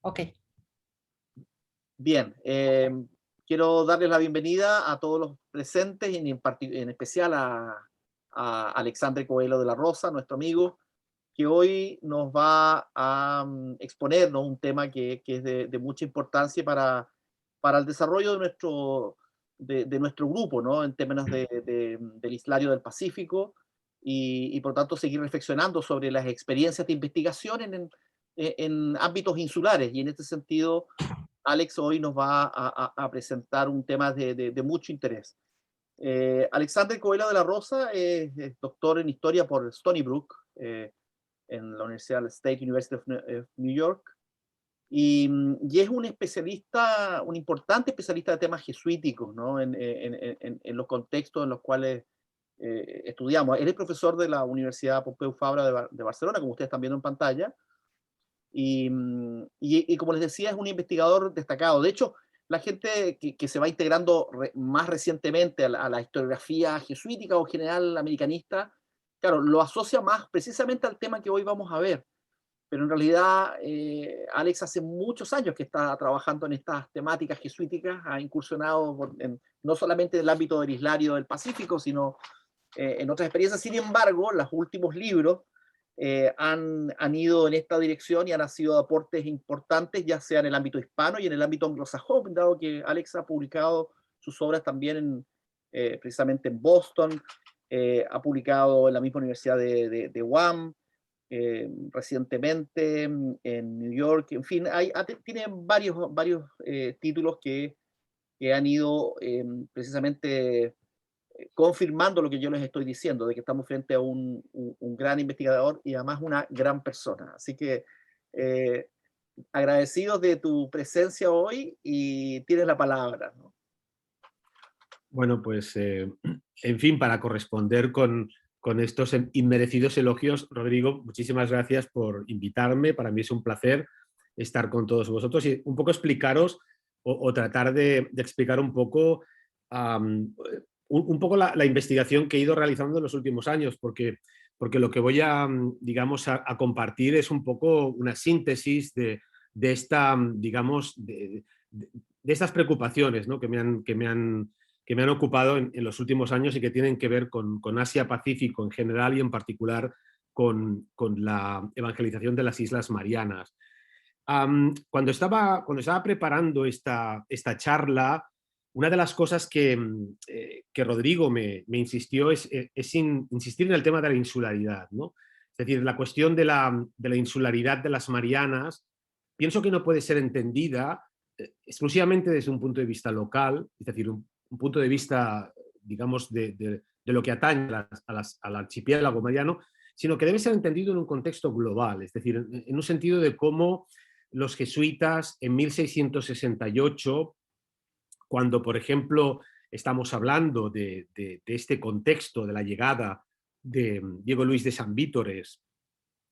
Ok. Bien, quiero darles la bienvenida a todos los presentes y en especial a Alexandre Coelho de la Rosa, nuestro amigo, que hoy nos va a exponernos un tema que es de mucha importancia para el desarrollo de nuestro grupo, ¿no? En términos del Islario del Pacífico y por tanto seguir reflexionando sobre las experiencias de investigación en ámbitos insulares. Y en este sentido, Alex hoy nos va a presentar un tema de mucho interés. Alexander Coelho de la Rosa es doctor en historia por Stony Brook, en la Universidad State University of New York, y es un especialista, un importante especialista de temas jesuíticos, ¿no? En los contextos en los cuales estudiamos. Él es profesor de la Universidad Pompeu Fabra de Barcelona, como ustedes están viendo en pantalla, y como les decía, es un investigador destacado. De hecho, la gente que se va integrando más recientemente a la historiografía jesuítica o general americanista, claro, lo asocia más precisamente al tema que hoy vamos a ver. Pero en realidad, Alex hace muchos años que está trabajando en estas temáticas jesuíticas, ha incursionado no solamente en el ámbito del Islario del Pacífico, sino en otras experiencias. Sin embargo, los últimos libros han ido en esta dirección y han sido aportes importantes, ya sea en el ámbito hispano y en el ámbito anglosajón, dado que Alex ha publicado sus obras también precisamente en Boston, ha publicado en la misma universidad de UAM, recientemente en New York, en fin, tiene varios títulos que han ido precisamente confirmando lo que yo les estoy diciendo, de que estamos frente a un gran investigador y además una gran persona. Así que eh, agradecidos de tu presencia hoy y tienes la palabra, ¿no? Bueno, pues, en fin, para corresponder con estos inmerecidos elogios, Rodrigo, muchísimas gracias por invitarme. Para mí es un placer estar con todos vosotros y un poco explicaros o tratar de explicar un poco, un poco la investigación que he ido realizando en los últimos años, porque lo que voy a, digamos, a compartir es un poco una síntesis de esta, digamos, de estas preocupaciones, ¿no? Que me han ocupado en los últimos años y que tienen que ver con Asia-Pacífico en general y en particular con la evangelización de las Islas Marianas. Cuando estaba preparando esta charla, una de las cosas que Rodrigo me insistió es insistir en el tema de la insularidad, ¿no? Es decir, la cuestión de la insularidad de las Marianas, pienso que no puede ser entendida exclusivamente desde un punto de vista local, es decir, un punto de vista, digamos, de lo que atañe al archipiélago mariano, sino que debe ser entendido en un contexto global, es decir, en un sentido de cómo los jesuitas en 1668, cuando, por ejemplo, estamos hablando de este contexto de la llegada de Diego Luis de San Vítores,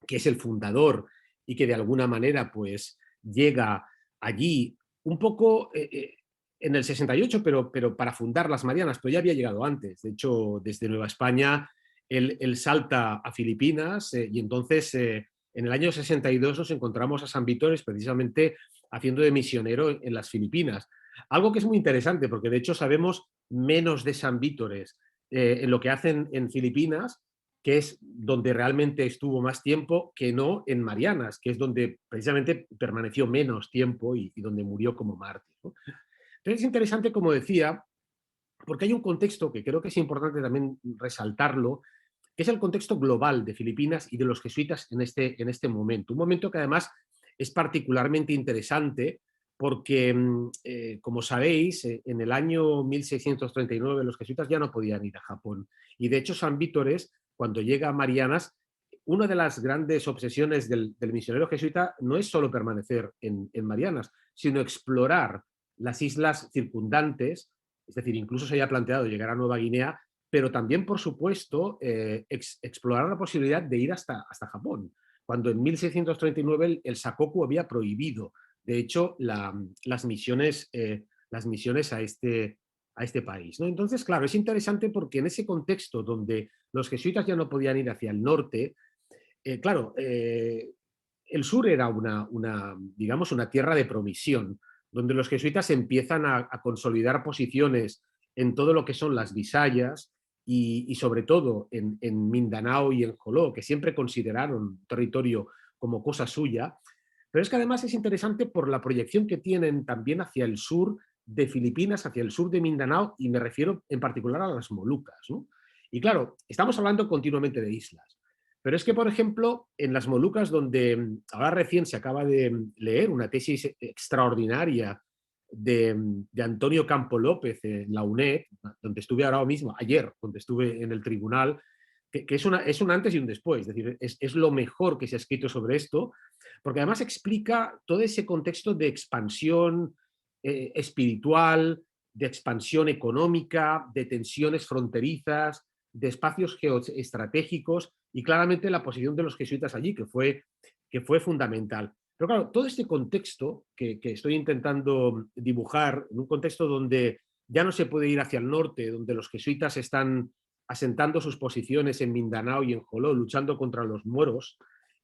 que es el fundador y que de alguna manera pues llega allí un poco en el 68, pero para fundar las Marianas, pero ya había llegado antes. De hecho, desde Nueva España, él salta a Filipinas y entonces en el año 62 nos encontramos a San Vítores precisamente haciendo de misionero en las Filipinas. Algo que es muy interesante, porque de hecho sabemos menos de San Vítores en lo que hacen en Filipinas, que es donde realmente estuvo más tiempo, que no en Marianas, que es donde precisamente permaneció menos tiempo y donde murió como mártir, ¿no? Entonces es interesante, como decía, porque hay un contexto que creo que es importante también resaltarlo, que es el contexto global de Filipinas y de los jesuitas en este momento. Un momento que además es particularmente interesante porque, como sabéis, en el año 1639 los jesuitas ya no podían ir a Japón. Y de hecho San Vítores, cuando llega a Marianas, una de las grandes obsesiones del misionero jesuita no es solo permanecer en Marianas, sino explorar las islas circundantes, es decir, incluso se había planteado llegar a Nueva Guinea, pero también, por supuesto, explorar la posibilidad de ir hasta Japón, cuando en 1639 el Sakoku había prohibido, de hecho, las misiones a este país, ¿no? Entonces, claro, es interesante porque en ese contexto donde los jesuitas ya no podían ir hacia el norte, claro, el sur era digamos, una tierra de promisión, donde los jesuitas empiezan a consolidar posiciones en todo lo que son las Visayas y sobre todo en Mindanao y en Joló, que siempre consideraron territorio como cosa suya. Pero es que además es interesante por la proyección que tienen también hacia el sur de Filipinas, hacia el sur de Mindanao, y me refiero en particular a las Molucas, ¿no? Y claro, estamos hablando continuamente de islas. Pero es que, por ejemplo, en las Molucas, donde ahora recién se acaba de leer una tesis extraordinaria de Antonio Campo López en la UNED, donde estuve ahora mismo, ayer, donde estuve en el tribunal, que es un antes y un después, es decir, es lo mejor que se ha escrito sobre esto, porque además explica todo ese contexto de expansión espiritual, de expansión económica, de tensiones fronterizas, de espacios geoestratégicos y claramente la posición de los jesuitas allí, que fue fundamental. Pero claro, todo este contexto que estoy intentando dibujar, en un contexto donde ya no se puede ir hacia el norte, donde los jesuitas están asentando sus posiciones en Mindanao y en Joló, luchando contra los moros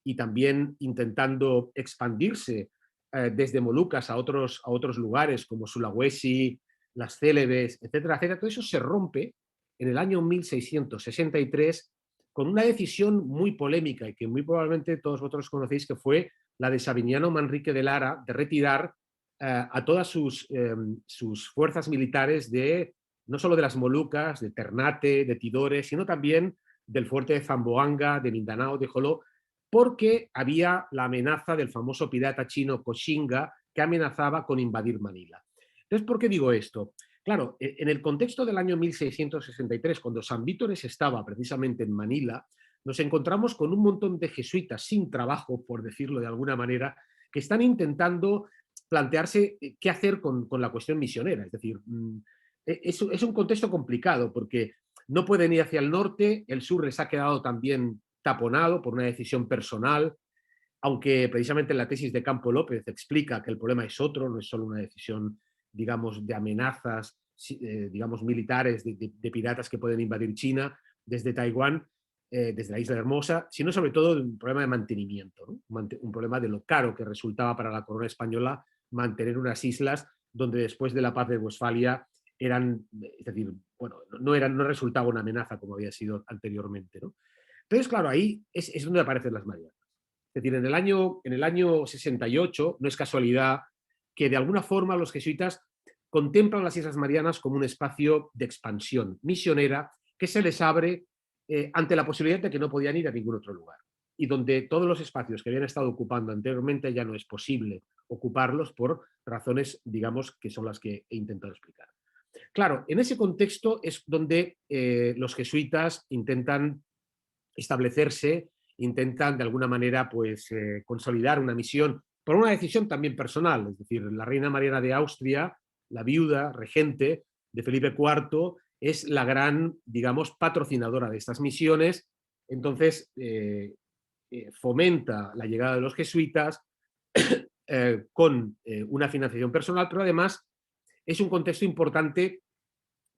y también intentando expandirse desde Molucas a otros lugares como Sulawesi, las Célebes, etcétera, etcétera. Todo eso se rompe en el año 1663 con una decisión muy polémica y que muy probablemente todos vosotros conocéis, que fue la de Sabiniano Manrique de Lara, de retirar a todas sus fuerzas militares de no solo de las Molucas, de Ternate, de Tidore, sino también del fuerte de Zamboanga, de Mindanao, de Joló, porque había la amenaza del famoso pirata chino Koxinga, que amenazaba con invadir Manila. Entonces, ¿por qué digo esto? Claro, en el contexto del año 1663, cuando San Vítores estaba precisamente en Manila, nos encontramos con un montón de jesuitas sin trabajo, por decirlo de alguna manera, que están intentando plantearse qué hacer con la cuestión misionera. Es decir, es un contexto complicado porque no pueden ir hacia el norte, el sur les ha quedado también taponado por una decisión personal, aunque precisamente la tesis de Campo López explica que el problema es otro, no es solo una decisión, digamos, de amenazas, digamos, militares de piratas que pueden invadir China desde Taiwán, desde la Isla Hermosa, sino sobre todo un problema de mantenimiento, ¿no? Un problema de lo caro que resultaba para la corona española mantener unas islas donde después de la paz de Westfalia eran, es decir, bueno, no resultaba una amenaza como había sido anteriormente, ¿no? Entonces, claro, ahí es donde aparecen las Marianas. Es decir, en el año 68, no es casualidad que de alguna forma los jesuitas contemplan las Islas Marianas como un espacio de expansión misionera que se les abre ante la posibilidad de que no podían ir a ningún otro lugar y donde todos los espacios que habían estado ocupando anteriormente ya no es posible ocuparlos por razones, digamos, que son las que he intentado explicar. Claro, en ese contexto es donde los jesuitas intentan establecerse, intentan de alguna manera pues, consolidar una misión por una decisión también personal. Es decir, la reina Mariana de Austria, la viuda, regente de Felipe IV, es la gran, digamos, patrocinadora de estas misiones. Entonces, fomenta la llegada de los jesuitas con una financiación personal, pero además es un contexto importante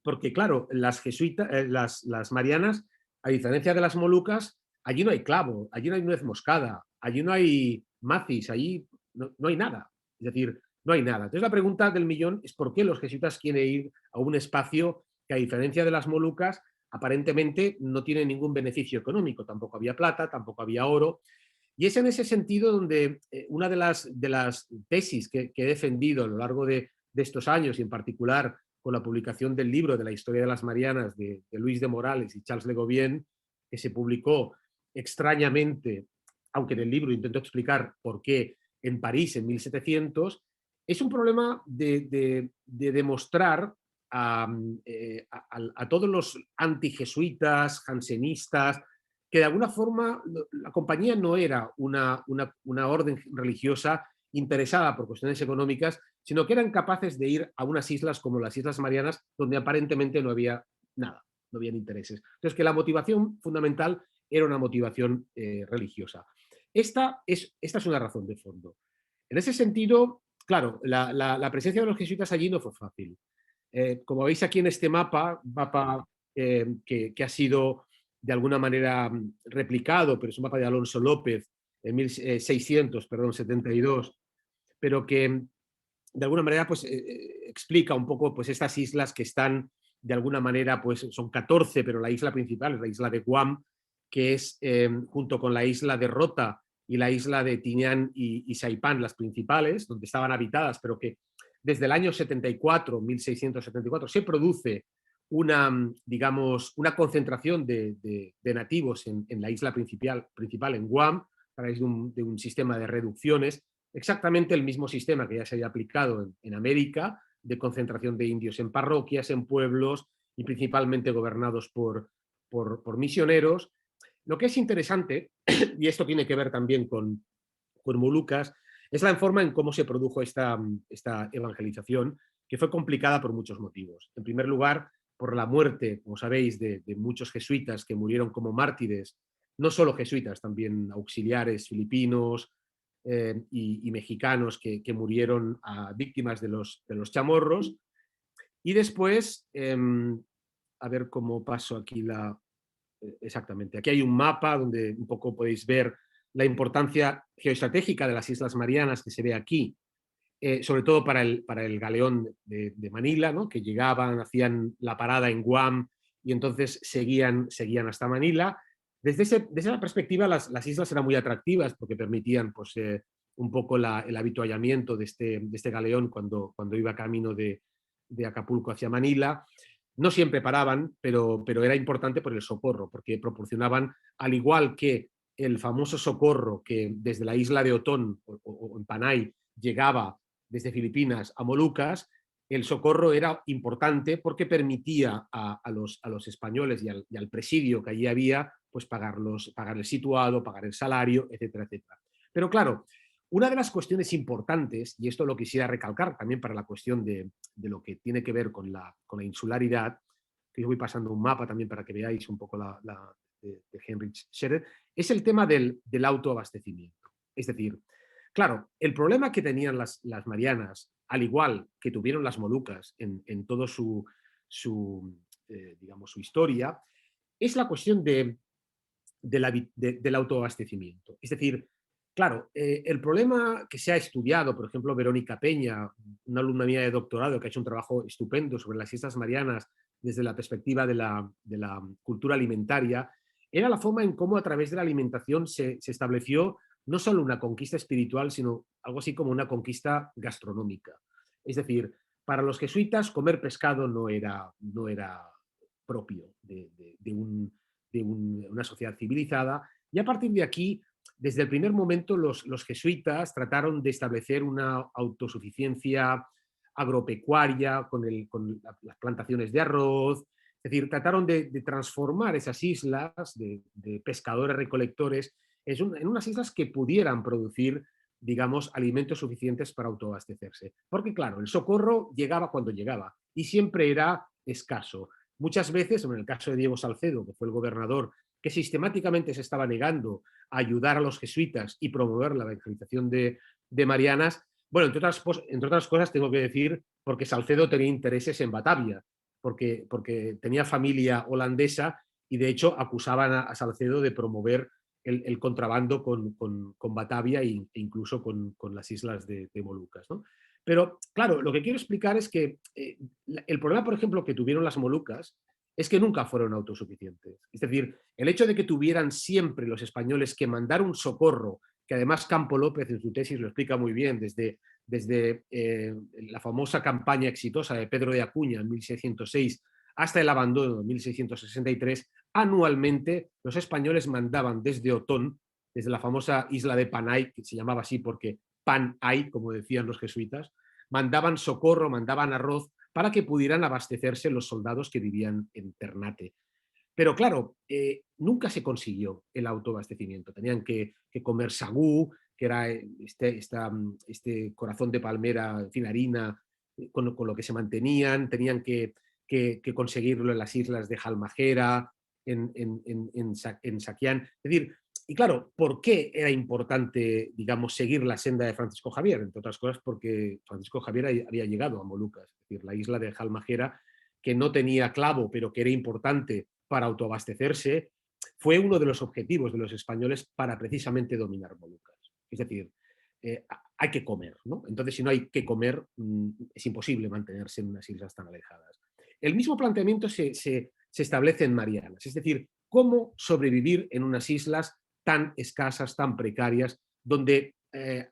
porque, claro, las jesuitas, las marianas, a diferencia de las molucas, allí no hay clavo, allí no hay nuez moscada, allí no hay macis, allí no hay nada. Es decir, no hay nada. Entonces la pregunta del millón es por qué los jesuitas quieren ir a un espacio que, a diferencia de las molucas, aparentemente no tiene ningún beneficio económico. Tampoco había plata, tampoco había oro. Y es en ese sentido donde una de las tesis que he defendido a lo largo de estos años, y en particular con la publicación del libro de la historia de las Marianas de Luis de Morales y Charles Le Gobienne, que se publicó extrañamente, aunque en el libro intento explicar por qué, en París en 1700, es un problema de demostrar a todos los antijesuitas, jansenistas, que de alguna forma la compañía no era una orden religiosa interesada por cuestiones económicas, sino que eran capaces de ir a unas islas como las Islas Marianas, donde aparentemente no había nada, no habían intereses. Entonces, que la motivación fundamental era una motivación religiosa. Esta es una razón de fondo. En ese sentido, claro, la presencia de los jesuitas allí no fue fácil. Como veis aquí en este mapa que ha sido de alguna manera replicado, pero es un mapa de Alonso López, en 1672, pero que de alguna manera pues, explica un poco pues, estas islas que están de alguna manera, pues son 14, pero la isla principal es la isla de Guam, que es junto con la isla de Rota y la isla de Tinian y Saipán, las principales, donde estaban habitadas, pero que desde el año 74, 1674, se produce una, digamos, una concentración de nativos en la isla principal, en Guam, a través de un sistema de reducciones, exactamente el mismo sistema que ya se había aplicado en América, de concentración de indios en parroquias, en pueblos y principalmente gobernados por misioneros. Lo que es interesante, y esto tiene que ver también con Molucas, es la forma en cómo se produjo esta evangelización, que fue complicada por muchos motivos. En primer lugar, por la muerte, como sabéis, de muchos jesuitas que murieron como mártires, no solo jesuitas, también auxiliares filipinos y mexicanos que murieron a víctimas de los chamorros. Y después, a ver cómo paso aquí exactamente. Aquí hay un mapa donde un poco podéis ver la importancia geoestratégica de las Islas Marianas que se ve aquí, sobre todo para el galeón de Manila, ¿no? Que llegaban, hacían la parada en Guam y entonces seguían hasta Manila. Desde esa perspectiva, las islas eran muy atractivas porque permitían pues, un poco el habituallamiento de este galeón cuando iba camino de Acapulco hacia Manila. No siempre paraban, pero era importante por el socorro, porque proporcionaban, al igual que el famoso socorro que desde la isla de Otón o en Panay llegaba desde Filipinas a Molucas, el socorro era importante porque permitía a los españoles y al presidio que allí había, pues pagar el situado, pagar el salario, etcétera, etcétera. Pero claro, una de las cuestiones importantes, y esto lo quisiera recalcar también para la cuestión de lo que tiene que ver con la insularidad, que yo voy pasando un mapa también para que veáis un poco de Heinrich Scherer, es el tema del autoabastecimiento. Es decir, claro, el problema que tenían las Marianas, al igual que tuvieron las Molucas en toda digamos, su historia, es la cuestión del autoabastecimiento. Es decir, claro, el problema que se ha estudiado, por ejemplo, Verónica Peña, una alumna mía de doctorado que ha hecho un trabajo estupendo sobre las Islas Marianas desde la perspectiva de la cultura alimentaria, era la forma en cómo a través de la alimentación se estableció no solo una conquista espiritual, sino algo así como una conquista gastronómica. Es decir, para los jesuitas comer pescado no era propio una sociedad civilizada, y a partir de aquí, desde el primer momento, los jesuitas trataron de establecer una autosuficiencia agropecuaria con las plantaciones de arroz, es decir, trataron de transformar esas islas de pescadores-recolectores en unas islas que pudieran producir, digamos, alimentos suficientes para autoabastecerse. Porque, claro, el socorro llegaba cuando llegaba y siempre era escaso. Muchas veces, en el caso de Diego Salcedo, que fue el gobernador, que sistemáticamente se estaba negando a ayudar a los jesuitas y promover la evangelización de Marianas, bueno, entre otras cosas tengo que decir porque Salcedo tenía intereses en Batavia, porque tenía familia holandesa y de hecho acusaban a Salcedo de promover el contrabando con Batavia e incluso con las islas de Molucas, ¿no? Pero claro, lo que quiero explicar es que el problema, por ejemplo, que tuvieron las Molucas es que nunca fueron autosuficientes. Es decir, el hecho de que tuvieran siempre los españoles que mandar un socorro, que además Campo López en su tesis lo explica muy bien, desde la famosa campaña exitosa de Pedro de Acuña en 1606 hasta el abandono en 1663, anualmente los españoles mandaban desde Otón, desde la famosa isla de Panay, que se llamaba así porque pan hay, como decían los jesuitas, mandaban socorro, mandaban arroz para que pudieran abastecerse los soldados que vivían en Ternate. Pero claro, nunca se consiguió el autoabastecimiento. Tenían que comer sagú, que era este corazón de palmera, en fin, harina, con lo que se mantenían. Tenían que conseguirlo en las islas de Jalmajera, en Saquián. Es decir, y claro, ¿por qué era importante, digamos, seguir la senda de Francisco Javier? Entre otras cosas porque Francisco Javier había llegado a Molucas, es decir, la isla de Jalmajera, que no tenía clavo, pero que era importante para autoabastecerse, fue uno de los objetivos de los españoles para precisamente dominar Molucas. Es decir, hay que comer, ¿no? Entonces, si no hay que comer, es imposible mantenerse en unas islas tan alejadas. El mismo planteamiento se establece en Marianas, es decir, cómo sobrevivir en unas islas tan escasas, tan precarias, donde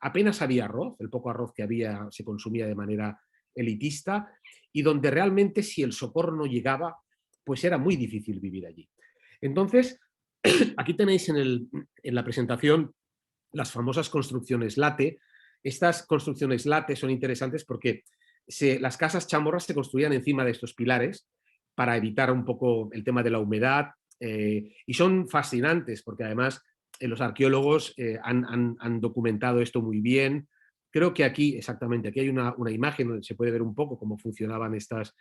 apenas había arroz, el poco arroz que había se consumía de manera elitista, y donde realmente si el socorro no llegaba, pues era muy difícil vivir allí. Entonces, aquí tenéis en la presentación las famosas construcciones late. Estas construcciones late son interesantes porque las casas chamorras se construían encima de estos pilares para evitar un poco el tema de la humedad, y son fascinantes porque además los arqueólogos han documentado esto muy bien. Creo que aquí, exactamente, aquí hay una imagen donde se puede ver un poco cómo funcionaban estos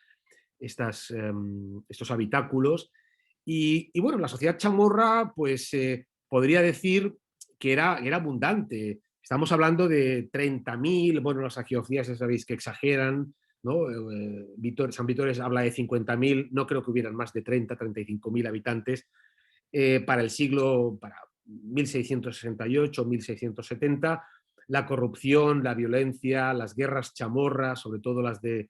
habitáculos. Y bueno, la sociedad chamorra, pues podría decir que era abundante. Estamos hablando de 30.000, bueno, las arqueologías ya sabéis que exageran, ¿no? San Vitores habla de 50.000, no creo que hubieran más de 35.000 habitantes para 1668, 1670. La corrupción, la violencia, las guerras chamorras, sobre todo las del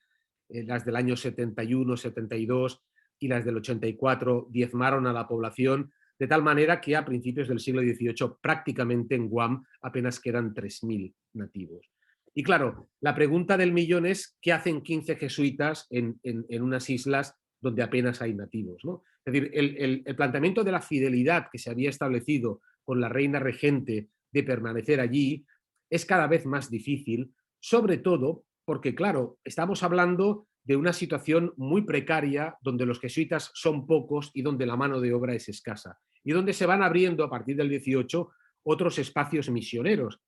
año 71, 72 y las del 84, diezmaron a la población, de tal manera que a principios del siglo XVIII prácticamente en Guam apenas quedan 3.000 nativos. Y claro, la pregunta del millón es ¿qué hacen 15 jesuitas en unas islas donde apenas hay nativos, ¿no? Es decir, el planteamiento de la fidelidad que se había establecido con la reina regente de permanecer allí es cada vez más difícil, sobre todo porque, claro, estamos hablando de una situación muy precaria donde los jesuitas son pocos y donde la mano de obra es escasa y donde se van abriendo a partir del 18 otros espacios misioneros.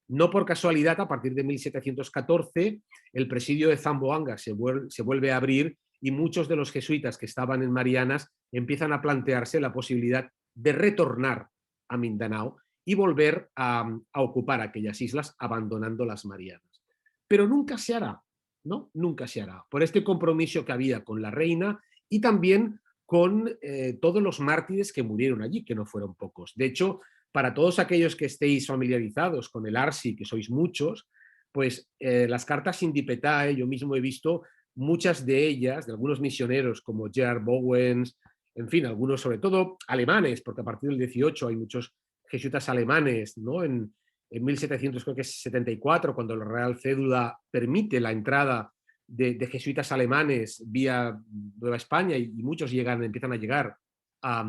No por casualidad, a partir de 1714, el presidio de Zamboanga se vuelve a abrir y muchos de los jesuitas que estaban en Marianas empiezan a plantearse la posibilidad de retornar a Mindanao y volver a ocupar aquellas islas abandonando las Marianas. Pero nunca se hará, ¿no? Nunca se hará, por este compromiso que había con la reina y también con todos los mártires que murieron allí, que no fueron pocos. De hecho, para todos aquellos que estéis familiarizados con el Arsi, que sois muchos, pues las cartas Indipetae, yo mismo he visto muchas de ellas, de algunos misioneros como Gerard Bowens, en fin, algunos sobre todo alemanes, porque a partir del 18 hay muchos jesuitas alemanes, ¿no? En 1774, cuando la Real Cédula permite la entrada de jesuitas alemanes vía Nueva España y muchos empiezan a llegar a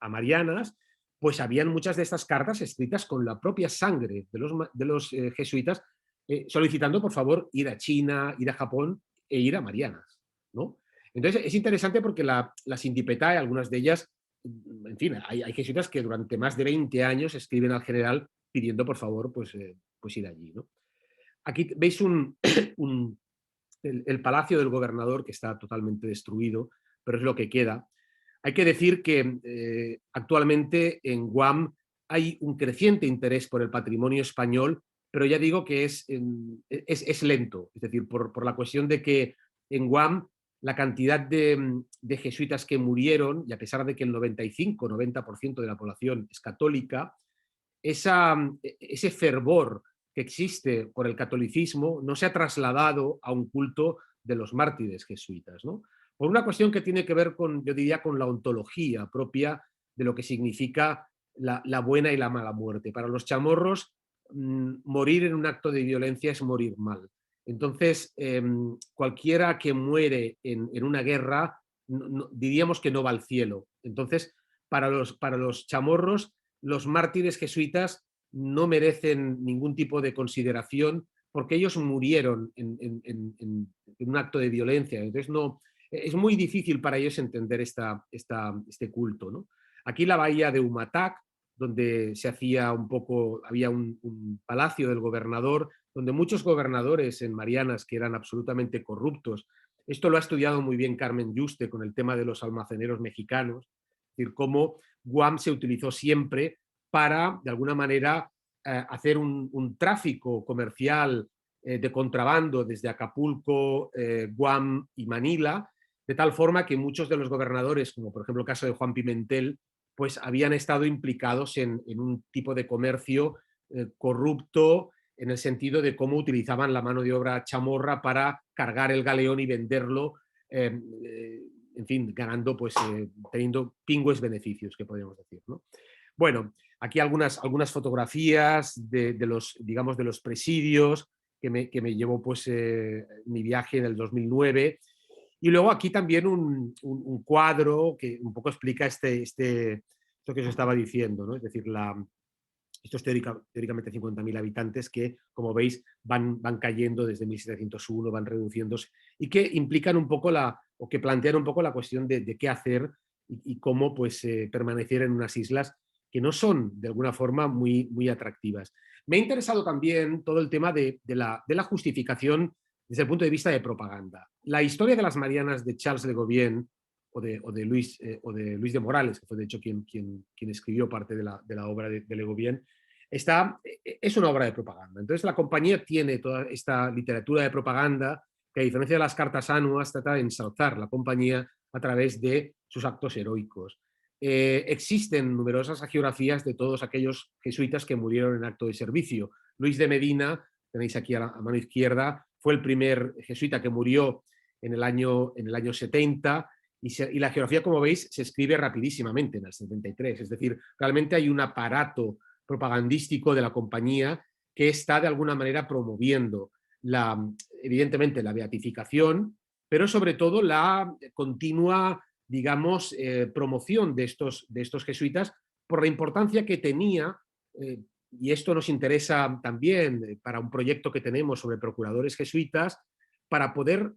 Marianas, pues habían muchas de estas cartas escritas con la propia sangre de los jesuitas, solicitando por favor ir a China, ir a Japón e ir a Marianas, ¿no? Entonces es interesante porque las Indipetae, algunas de ellas, en fin, hay jesuitas que durante más de 20 años escriben al general pidiendo por favor pues ir allí, ¿no? Aquí veis el palacio del gobernador que está totalmente destruido, pero es lo que queda. Hay que decir que actualmente en Guam hay un creciente interés por el patrimonio español, pero ya digo que es lento, es decir, por la cuestión de que en Guam la cantidad de jesuitas que murieron, y a pesar de que el 95-90% de la población es católica, ese fervor que existe por el catolicismo no se ha trasladado a un culto de los mártires jesuitas, ¿no? Por una cuestión que tiene que ver con, yo diría, con la ontología propia de lo que significa la buena y la mala muerte. Para los chamorros, morir en un acto de violencia es morir mal. Entonces, cualquiera que muere en una guerra, diríamos que no va al cielo. Entonces, para los chamorros, los mártires jesuitas no merecen ningún tipo de consideración porque ellos murieron en un acto de violencia. Entonces, es muy difícil para ellos entender este culto, ¿no? Aquí la bahía de Umatac, donde había un palacio del gobernador, donde muchos gobernadores en Marianas que eran absolutamente corruptos. Esto lo ha estudiado muy bien Carmen Yuste con el tema de los almaceneros mexicanos, es decir, cómo Guam se utilizó siempre para, de alguna manera, hacer un tráfico comercial de contrabando desde Acapulco, Guam y Manila, de tal forma que muchos de los gobernadores, como por ejemplo el caso de Juan Pimentel, pues habían estado implicados en un tipo de comercio corrupto, en el sentido de cómo utilizaban la mano de obra chamorra para cargar el galeón y venderlo, eh, eh, en fin, ganando, pues teniendo pingües beneficios, que podríamos decir, ¿no? Bueno, aquí algunas fotografías de los, digamos, de los presidios que me llevó, pues, mi viaje en el 2009. Y luego aquí también un cuadro que un poco explica esto que os estaba diciendo, ¿no? Es decir, estos teóricamente 50.000 habitantes que, como veis, van cayendo desde 1701, van reduciéndose, y que implican un poco o que plantean un poco la cuestión de qué hacer y cómo, pues, permanecer en unas islas que no son, de alguna forma, muy atractivas. Me ha interesado también todo el tema de la justificación desde el punto de vista de propaganda. La historia de las Marianas de Charles de Gauvion o de Luis de Morales, que fue de hecho quien escribió parte de la obra de Le Gauvion, es una obra de propaganda. Entonces la compañía tiene toda esta literatura de propaganda que, a diferencia de las cartas anuas, trata de ensalzar la compañía a través de sus actos heroicos. Existen numerosas hagiografías de todos aquellos jesuitas que murieron en acto de servicio. Luis de Medina, tenéis aquí a mano izquierda, fue el primer jesuita que murió en el año 70, y la geografía, como veis, se escribe rapidísimamente en el 73. Es decir, realmente hay un aparato propagandístico de la compañía que está de alguna manera promoviendo evidentemente la beatificación, pero sobre todo la continua, digamos, promoción de estos jesuitas por la importancia que tenía, y esto nos interesa también para un proyecto que tenemos sobre procuradores jesuitas, para poder,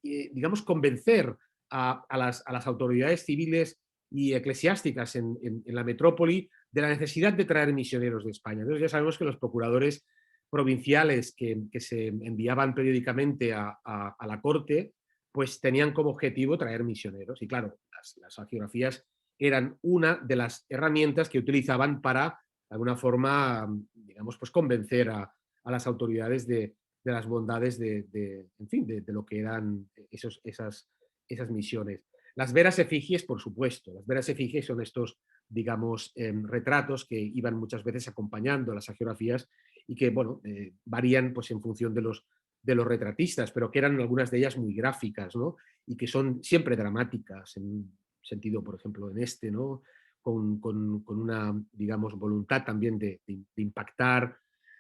digamos, convencer a las autoridades civiles y eclesiásticas en la metrópoli de la necesidad de traer misioneros de España. Entonces ya sabemos que los procuradores provinciales que se enviaban periódicamente a la corte, pues tenían como objetivo traer misioneros. Y claro, las hagiografías eran una de las herramientas que utilizaban para, de alguna forma, digamos, pues convencer a las autoridades de las bondades en fin, de lo que eran esas misiones. Las veras efigies, por supuesto. Las veras efigies son estos, digamos, retratos que iban muchas veces acompañando a las hagiografías y que, bueno, varían, pues, en función de los retratistas, pero que eran algunas de ellas muy gráficas, ¿no? Y que son siempre dramáticas, en un sentido, por ejemplo, en este, ¿no? Con una, digamos, voluntad también de impactar.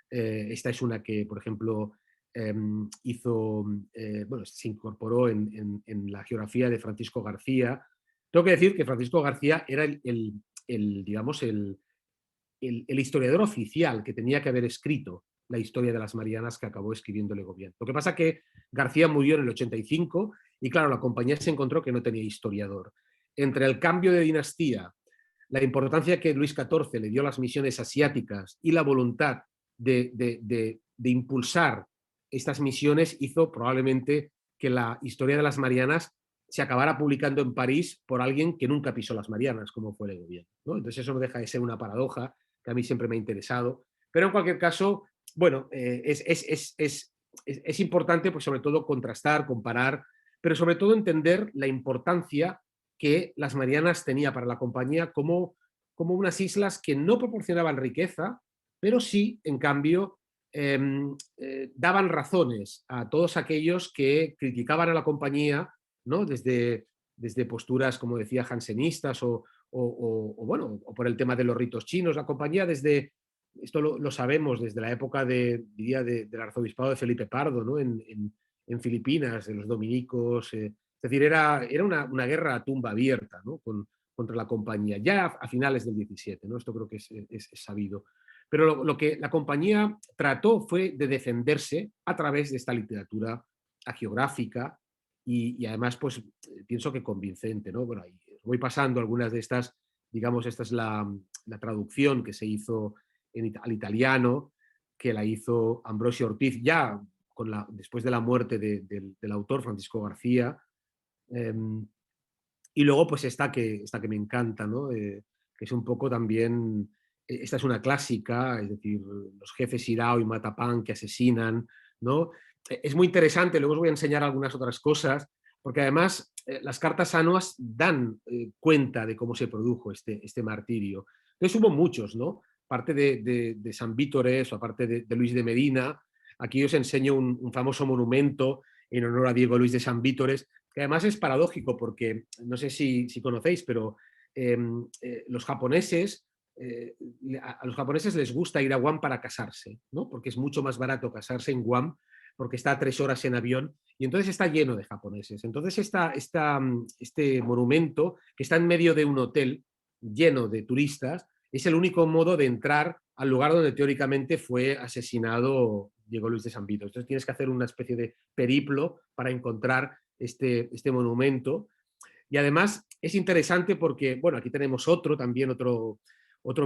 Esta es una que, por ejemplo, bueno, se incorporó en la geografía de Francisco García. Tengo que decir que Francisco García era digamos, el historiador oficial que tenía que haber escrito la historia de las Marianas, que acabó escribiendo Le Gauvion. Lo que pasa es que García murió en el 85 y, claro, la compañía se encontró que no tenía historiador. Entre el cambio de dinastía, la importancia que Luis XIV le dio a las misiones asiáticas y la voluntad de impulsar estas misiones, hizo probablemente que la historia de las Marianas se acabara publicando en París por alguien que nunca pisó las Marianas, como fue Le Gauvion, ¿no? Entonces eso no deja de ser una paradoja que a mí siempre me ha interesado. Pero en cualquier caso, bueno, es importante, pues, sobre todo contrastar, comparar, pero sobre todo entender la importancia que las Marianas tenía para la compañía como unas islas que no proporcionaban riqueza, pero sí, en cambio, daban razones a todos aquellos que criticaban a la compañía, ¿no? Desde posturas, como decía, jansenistas bueno, o por el tema de los ritos chinos. La compañía, esto lo sabemos, desde la época diría, del arzobispado de Felipe Pardo, ¿no? En Filipinas, de los dominicos. Es decir, era una guerra a tumba abierta, ¿no? Contra la compañía, ya a finales del 17, ¿no? Esto creo que es sabido. Pero lo que la compañía trató fue de defenderse a través de esta literatura hagiográfica y además, pues, pienso que convincente, ¿no? Bueno, ahí voy pasando algunas de estas, digamos, esta es la traducción que se hizo al italiano, que la hizo Ambrosio Ortiz ya después de la muerte del autor Francisco García. Y luego, pues, esta que me encanta, ¿no? Que es un poco también, esta es una clásica, es decir, los jefes Irao y Matapán que asesinan, ¿no? Es muy interesante, luego os voy a enseñar algunas otras cosas, porque además las cartas anuas dan cuenta de cómo se produjo este martirio. Entonces hubo muchos, ¿no? Aparte de San Vítores o aparte de Luis de Medina, aquí os enseño un famoso monumento en honor a Diego Luis de San Vítores, que además es paradójico porque, no sé si conocéis, pero los japoneses, a los japoneses les gusta ir a Guam para casarse, ¿no? Porque es mucho más barato casarse en Guam, porque está a 3 horas en avión, y entonces está lleno de japoneses. Entonces este monumento, que está en medio de un hotel lleno de turistas, es el único modo de entrar al lugar donde teóricamente fue asesinado Diego Luis de San Vito. Entonces tienes que hacer una especie de periplo para encontrar este monumento. Y además es interesante porque, bueno, aquí tenemos otro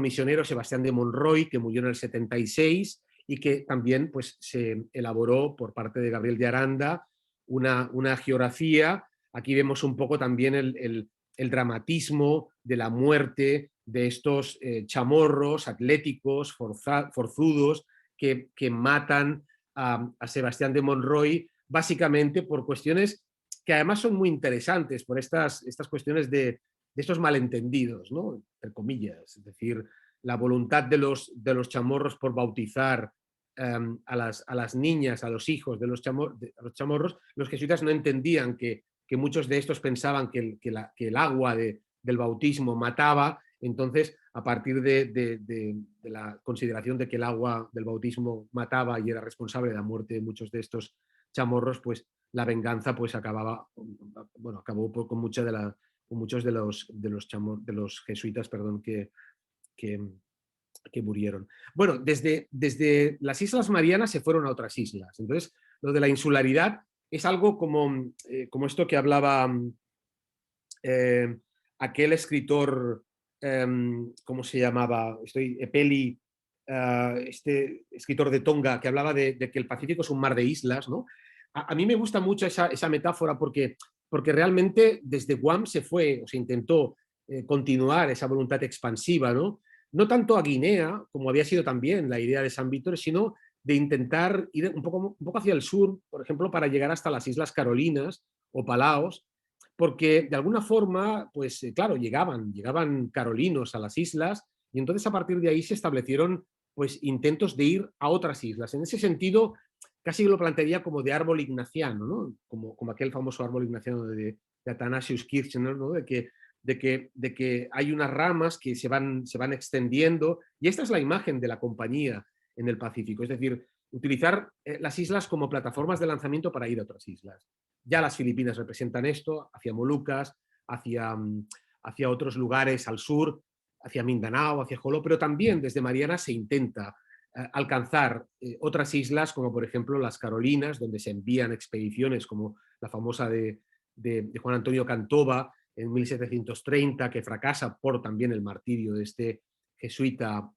misionero, Sebastián de Monroy, que murió en el 76 y que también pues, se elaboró por parte de Gabriel de Aranda una geografía. Aquí vemos un poco también el dramatismo de la muerte de estos chamorros atléticos, forzudos, que matan a Sebastián de Monroy, básicamente por cuestiones que además son muy interesantes, por estas cuestiones de estos malentendidos, ¿no? Entre comillas, es decir, la voluntad de los chamorros por bautizar a las niñas, a los hijos de los chamorros, los jesuitas no entendían que muchos de estos pensaban que el agua del bautismo mataba. Entonces, a partir de la consideración de que el agua del bautismo mataba y era responsable de la muerte de muchos de estos chamorros, pues la venganza pues acabó con muchos de los jesuitas, perdón, que murieron. Bueno, desde las Islas Marianas se fueron a otras islas. Entonces, lo de la insularidad es algo como esto que hablaba aquel escritor, ¿cómo se llamaba? Epeli, este escritor de Tonga, que hablaba de que el Pacífico es un mar de islas, ¿no? A mí me gusta mucho esa metáfora porque realmente desde Guam se intentó continuar esa voluntad expansiva, ¿no? No tanto a Guinea, como había sido también la idea de San Víctor, sino de intentar ir un poco hacia el sur, por ejemplo, para llegar hasta las Islas Carolinas o Palaos, porque de alguna forma, pues claro, llegaban carolinos a las islas y entonces a partir de ahí se establecieron pues intentos de ir a otras islas. En ese sentido, casi lo plantearía como de árbol ignaciano, ¿no? Como aquel famoso árbol ignaciano de Athanasius Kirchner, ¿no? De que hay unas ramas que se van extendiendo, y esta es la imagen de la compañía en el Pacífico, es decir, utilizar las islas como plataformas de lanzamiento para ir a otras islas. Ya las Filipinas representan esto, hacia Molucas, hacia otros lugares al sur, hacia Mindanao, hacia Joló, pero también desde Marianas se intenta alcanzar otras islas, como por ejemplo las Carolinas, donde se envían expediciones como la famosa de Juan Antonio Cantova en 1730, que fracasa por también el martirio de este jesuita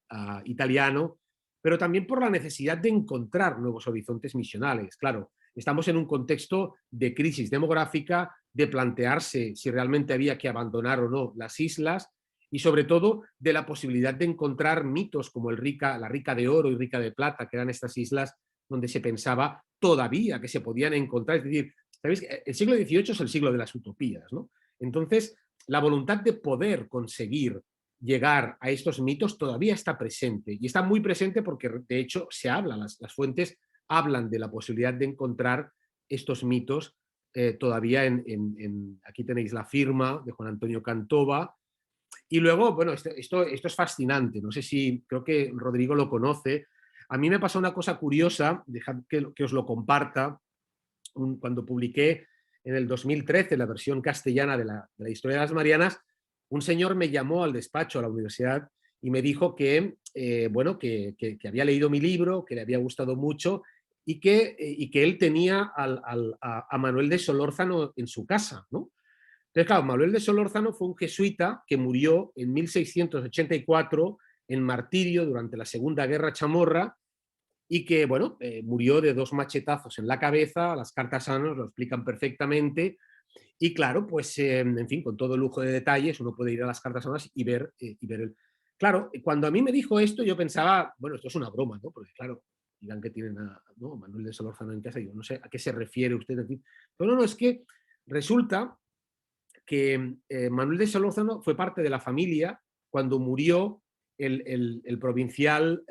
italiano, pero también por la necesidad de encontrar nuevos horizontes misionales. Claro, estamos en un contexto de crisis demográfica, de plantearse si realmente había que abandonar o no las islas, y sobre todo de la posibilidad de encontrar mitos como la Rica de Oro y Rica de Plata, que eran estas islas donde se pensaba todavía que se podían encontrar. Es decir, ¿sabéis? El siglo XVIII es el siglo de las utopías, ¿no? Entonces, la voluntad de poder conseguir llegar a estos mitos todavía está presente, y está muy presente porque de hecho se habla, las fuentes hablan de la posibilidad de encontrar estos mitos todavía aquí tenéis la firma de Juan Antonio Cantova. Y luego, bueno, esto es fascinante, no sé si, creo que Rodrigo lo conoce. A mí me pasó una cosa curiosa, dejad que os lo comparta. Cuando publiqué en el 2013 la versión castellana de la Historia de las Marianas, un señor me llamó al despacho, a la universidad, y me dijo que, bueno, que había leído mi libro, que le había gustado mucho y que él tenía a Manuel de Solórzano en su casa, ¿no? Entonces, claro, Manuel de Solórzano fue un jesuita que murió en 1684 en martirio durante la Segunda Guerra Chamorra, y que, bueno, murió de 2 machetazos en la cabeza. Las cartas sanos lo explican perfectamente. Y claro, pues, en fin, con todo lujo de detalles, uno puede ir a las cartas sanas y ver el... Claro, cuando a mí me dijo esto, yo pensaba, bueno, esto es una broma, ¿no? Porque, claro, digan que tienen a Manuel de Solórzano en casa, y yo no sé a qué se refiere usted. Pero no, es que Resulta que Manuel de Solórzano fue parte de la familia cuando murió el provincial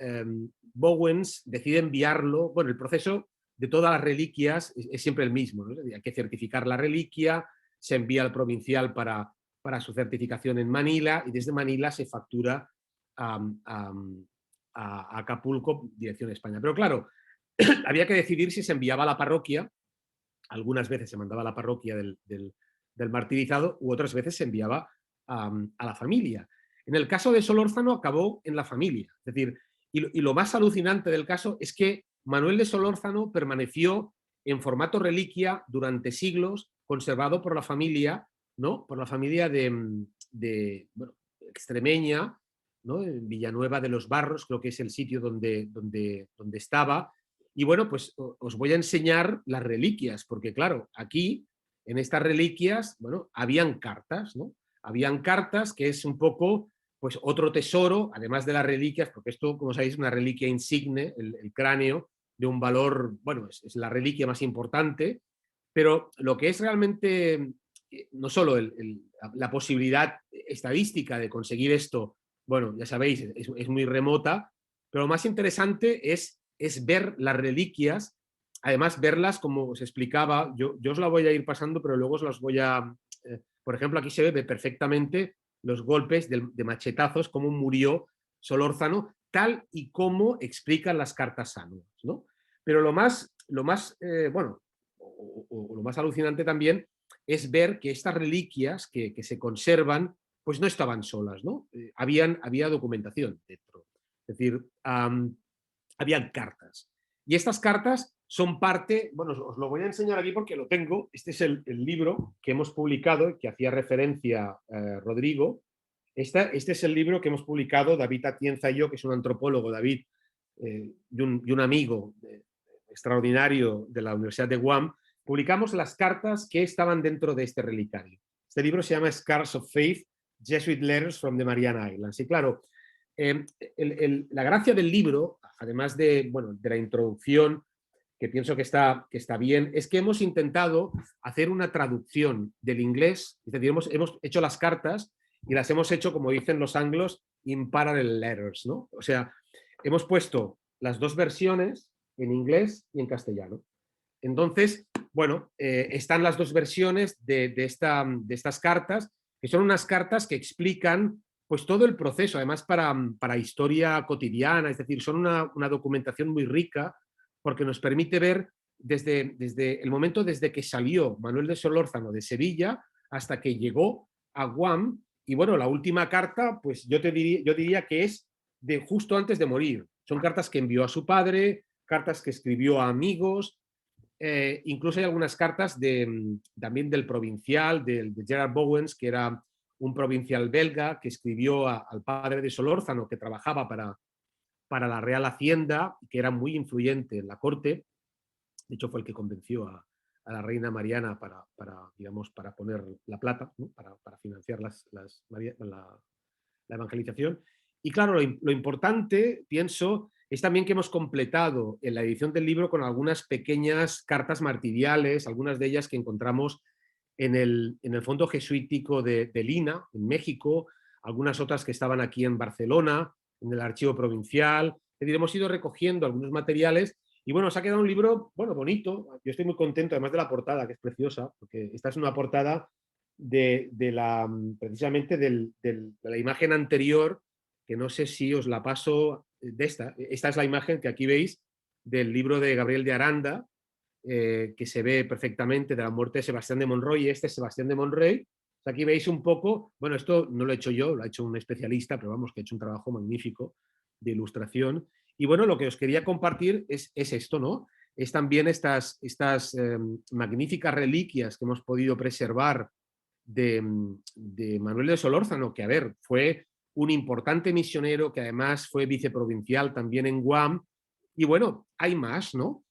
Bowens, decide enviarlo. Bueno, el proceso de todas las reliquias es siempre el mismo, ¿no? Hay que certificar la reliquia, se envía al provincial para su certificación en Manila y desde Manila se factura a Acapulco, dirección España. Pero claro, había que decidir si se enviaba a la parroquia. Algunas veces se mandaba a la parroquia del martirizado u otras veces se enviaba a la familia. En el caso de Solórzano acabó en la familia. Es decir, y lo más alucinante del caso es que Manuel de Solórzano permaneció en formato reliquia durante siglos, conservado por la familia, ¿no? Por la familia bueno, extremeña, ¿no? En Villanueva de los Barros, creo que es el sitio donde estaba. Y bueno, pues os voy a enseñar las reliquias, porque claro, aquí, en estas reliquias, bueno, habían cartas, ¿no? Habían cartas, que es un poco, pues, otro tesoro, además de las reliquias, porque esto, como sabéis, es una reliquia insigne, el cráneo, de un valor, bueno, es la reliquia más importante, pero lo que es realmente, no solo la posibilidad estadística de conseguir esto, bueno, ya sabéis, es muy remota, pero lo más interesante es ver las reliquias, además verlas como os explicaba, yo os la voy a ir pasando, pero luego os las voy a... por ejemplo, aquí se ve perfectamente los golpes de machetazos, cómo murió Solórzano, tal y como explican las cartas sanudas, ¿no? Pero bueno, o lo más alucinante también es ver que estas reliquias que se conservan, pues no estaban solas, ¿no? Había documentación dentro. Es decir, habían cartas. Y estas cartas son parte, bueno, os lo voy a enseñar aquí porque lo tengo. Este es el libro que hemos publicado, que hacía referencia Rodrigo. Este es el libro que hemos publicado David Atienza y yo, que es un antropólogo, David, y un amigo extraordinario de la Universidad de Guam. Publicamos las cartas que estaban dentro de este relicario. Este libro se llama Scars of Faith, Jesuit Letters from the Mariana Islands. Y claro, la gracia del libro, además de, bueno, de la introducción, que pienso que está bien, es que hemos intentado hacer una traducción del inglés, es decir, hemos hecho las cartas y las hemos hecho, como dicen los anglos, in parallel letters, ¿no? O sea, hemos puesto las dos versiones en inglés y en castellano. Entonces, bueno, están las dos versiones de estas cartas, que son unas cartas que explican pues todo el proceso, además para historia cotidiana, es decir, son una documentación muy rica porque nos permite ver desde el momento desde que salió Manuel de Solórzano de Sevilla hasta que llegó a Guam. Y bueno, la última carta, pues yo diría que es de justo antes de morir. Son cartas que envió a su padre, cartas que escribió a amigos, incluso hay algunas cartas también del provincial, de Gerard Bowens, que era un provincial belga que escribió al padre de Solórzano, que trabajaba para la Real Hacienda, que era muy influyente en la corte. De hecho, fue el que convenció a la reina Mariana digamos, para poner la plata, ¿no? para financiar la evangelización. Y claro, lo importante, pienso, es también que hemos completado en la edición del libro con algunas pequeñas cartas martiriales, algunas de ellas que encontramos en el fondo jesuítico de Lina, en México, algunas otras que estaban aquí en Barcelona, en el archivo provincial. Es decir, hemos ido recogiendo algunos materiales y bueno, se ha quedado un libro, bueno, bonito. Yo estoy muy contento, además de la portada, que es preciosa, porque esta es una portada precisamente de la imagen anterior, que no sé si os la paso, de esta. Esta es la imagen que aquí veis del libro de Gabriel de Aranda, que se ve perfectamente, de la muerte de Sebastián de Monroy. Este es Sebastián de Monroy. Aquí veis un poco, bueno, esto no lo he hecho yo, lo ha hecho un especialista, pero vamos, que ha hecho un trabajo magnífico de ilustración. Y bueno, lo que os quería compartir es esto, ¿no? Es también estas magníficas reliquias que hemos podido preservar de Manuel de Solórzano, que a ver, fue un importante misionero que además fue viceprovincial también en Guam. Y bueno, hay más, ¿no?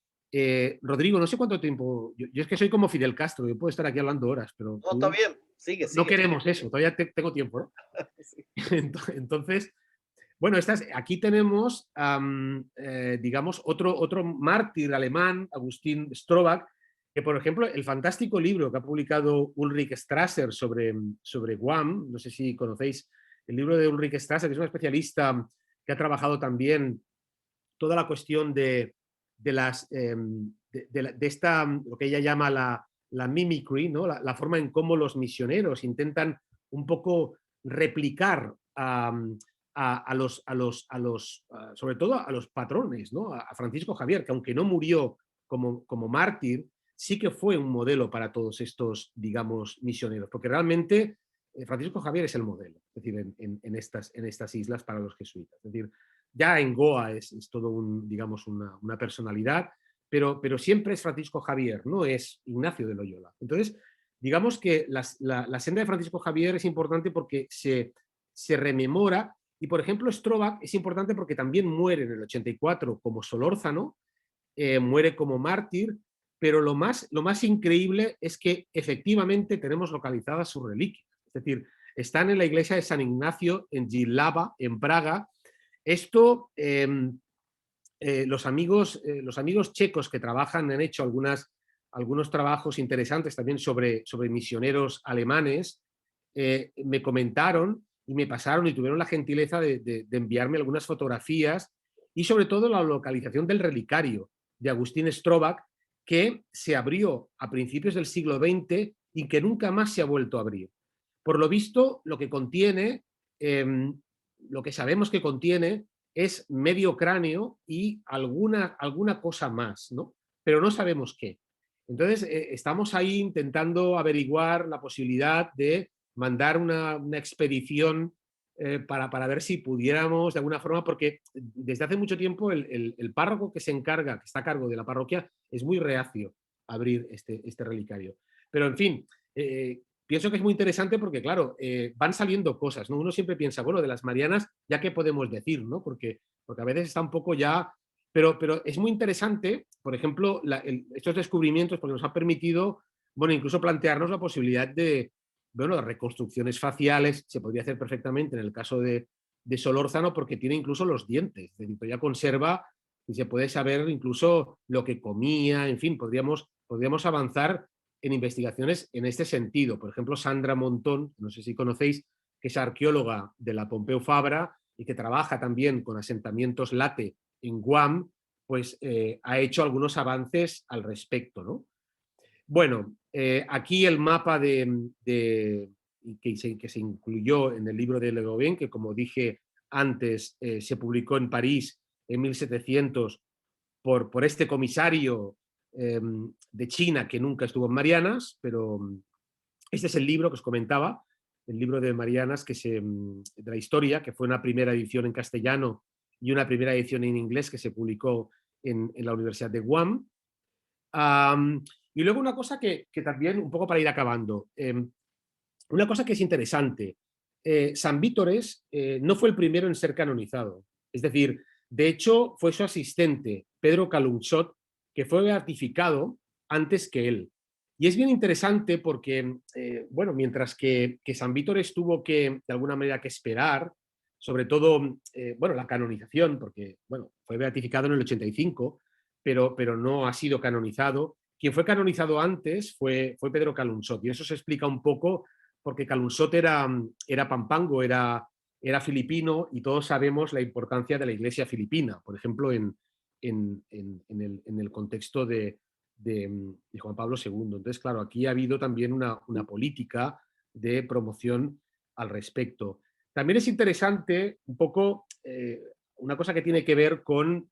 Rodrigo, no sé cuánto tiempo, yo es que soy como Fidel Castro, yo puedo estar aquí hablando horas, pero No, está bien, sigue, no sigue. queremos eso, todavía tengo tiempo, ¿no? Sí. Entonces, bueno, aquí tenemos, digamos, otro mártir alemán, Agustín Strobach, que, por ejemplo, el fantástico libro que ha publicado Ulrich Strasser sobre Guam, no sé si conocéis el libro de Ulrich Strasser, que es un especialista que ha trabajado también toda la cuestión de las, de esta, lo que ella llama la mimicry, ¿no? La forma en cómo los misioneros intentan un poco replicar sobre todo a los patrones, ¿no? A Francisco Javier, que aunque no murió como mártir, sí que fue un modelo para todos estos, digamos, misioneros, porque realmente Francisco Javier es el modelo, es decir, en estas islas para los jesuitas. Es decir, ya en Goa es todo digamos, una personalidad, pero siempre es Francisco Javier, no es Ignacio de Loyola. Entonces, digamos que la senda de Francisco Javier es importante porque se rememora, y por ejemplo Stroback es importante porque también muere en el 84 como Solórzano, muere como mártir, pero lo más increíble es que efectivamente tenemos localizadas sus reliquias. Es decir, están en la iglesia de San Ignacio en Jihlava, en Praga. Esto, los amigos checos que trabajan han hecho algunos trabajos interesantes también sobre misioneros alemanes, me comentaron y me pasaron y tuvieron la gentileza de enviarme algunas fotografías y sobre todo la localización del relicario de Agustín Stroback, que se abrió a principios del siglo XX y que nunca más se ha vuelto a abrir. Por lo visto, lo que contiene, lo que sabemos que contiene es medio cráneo y alguna cosa más, ¿no? Pero no sabemos qué. Entonces, estamos ahí intentando averiguar la posibilidad de mandar una expedición para ver si pudiéramos de alguna forma, porque desde hace mucho tiempo el párroco que está a cargo de la parroquia es muy reacio a abrir este relicario. Pero en fin, pienso que es muy interesante porque, claro, van saliendo cosas, ¿no? Uno siempre piensa, bueno, de las Marianas, ¿ya qué podemos decir, no? Porque a veces está un poco ya... Pero es muy interesante, por ejemplo, estos descubrimientos, porque nos han permitido, bueno, incluso plantearnos la posibilidad de reconstrucciones faciales. Se podría hacer perfectamente en el caso de Solórzano porque tiene incluso los dientes, es decir, ya conserva y se puede saber incluso lo que comía, en fin, podríamos avanzar en investigaciones en este sentido. Por ejemplo, Sandra Montón, no sé si conocéis, que es arqueóloga de la Pompeu Fabra y que trabaja también con asentamientos late en Guam, pues ha hecho algunos avances al respecto, ¿no? Bueno, aquí el mapa que se incluyó en el libro de Le Gobien, que como dije antes, se publicó en París en 1700 por este comisario de China que nunca estuvo en Marianas, pero este es el libro que os comentaba, el libro de Marianas, de la historia, que fue una primera edición en castellano y una primera edición en inglés que se publicó en la Universidad de Guam. Y luego una cosa que también, un poco para ir acabando, una cosa que es interesante, San Vítores no fue el primero en ser canonizado. Es decir, de hecho, fue su asistente, Pedro Calumsot, que fue beatificado antes que él. Y es bien interesante porque, bueno, mientras que San Vítores tuvo que, de alguna manera, que esperar, sobre todo, bueno, la canonización, porque, bueno, fue beatificado en el 85, pero no ha sido canonizado. Quien fue canonizado antes fue Pedro Calumsot, y eso se explica un poco porque Calumsot era pampango, era filipino, y todos sabemos la importancia de la iglesia filipina, por ejemplo, en el contexto de Juan Pablo II. Entonces, claro, aquí ha habido también una política de promoción al respecto. También es interesante un poco una cosa que tiene que ver con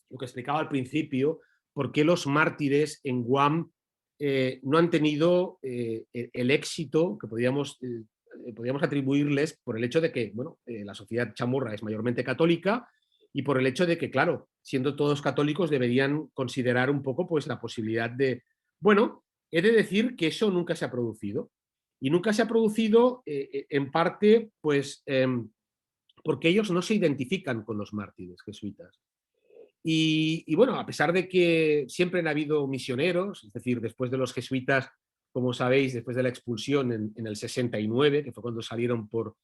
lo que explicaba al principio, por qué los mártires en Guam no han tenido el éxito que podríamos atribuirles por el hecho de que, bueno, la sociedad chamorra es mayormente católica y por el hecho de que, claro, siendo todos católicos deberían considerar un poco pues la posibilidad de... Bueno, he de decir que eso nunca se ha producido. Y nunca se ha producido en parte pues porque ellos no se identifican con los mártires jesuitas. Y bueno, a pesar de que siempre han habido misioneros, es decir, después de los jesuitas, como sabéis, después de la expulsión en el 69, que fue cuando salieron por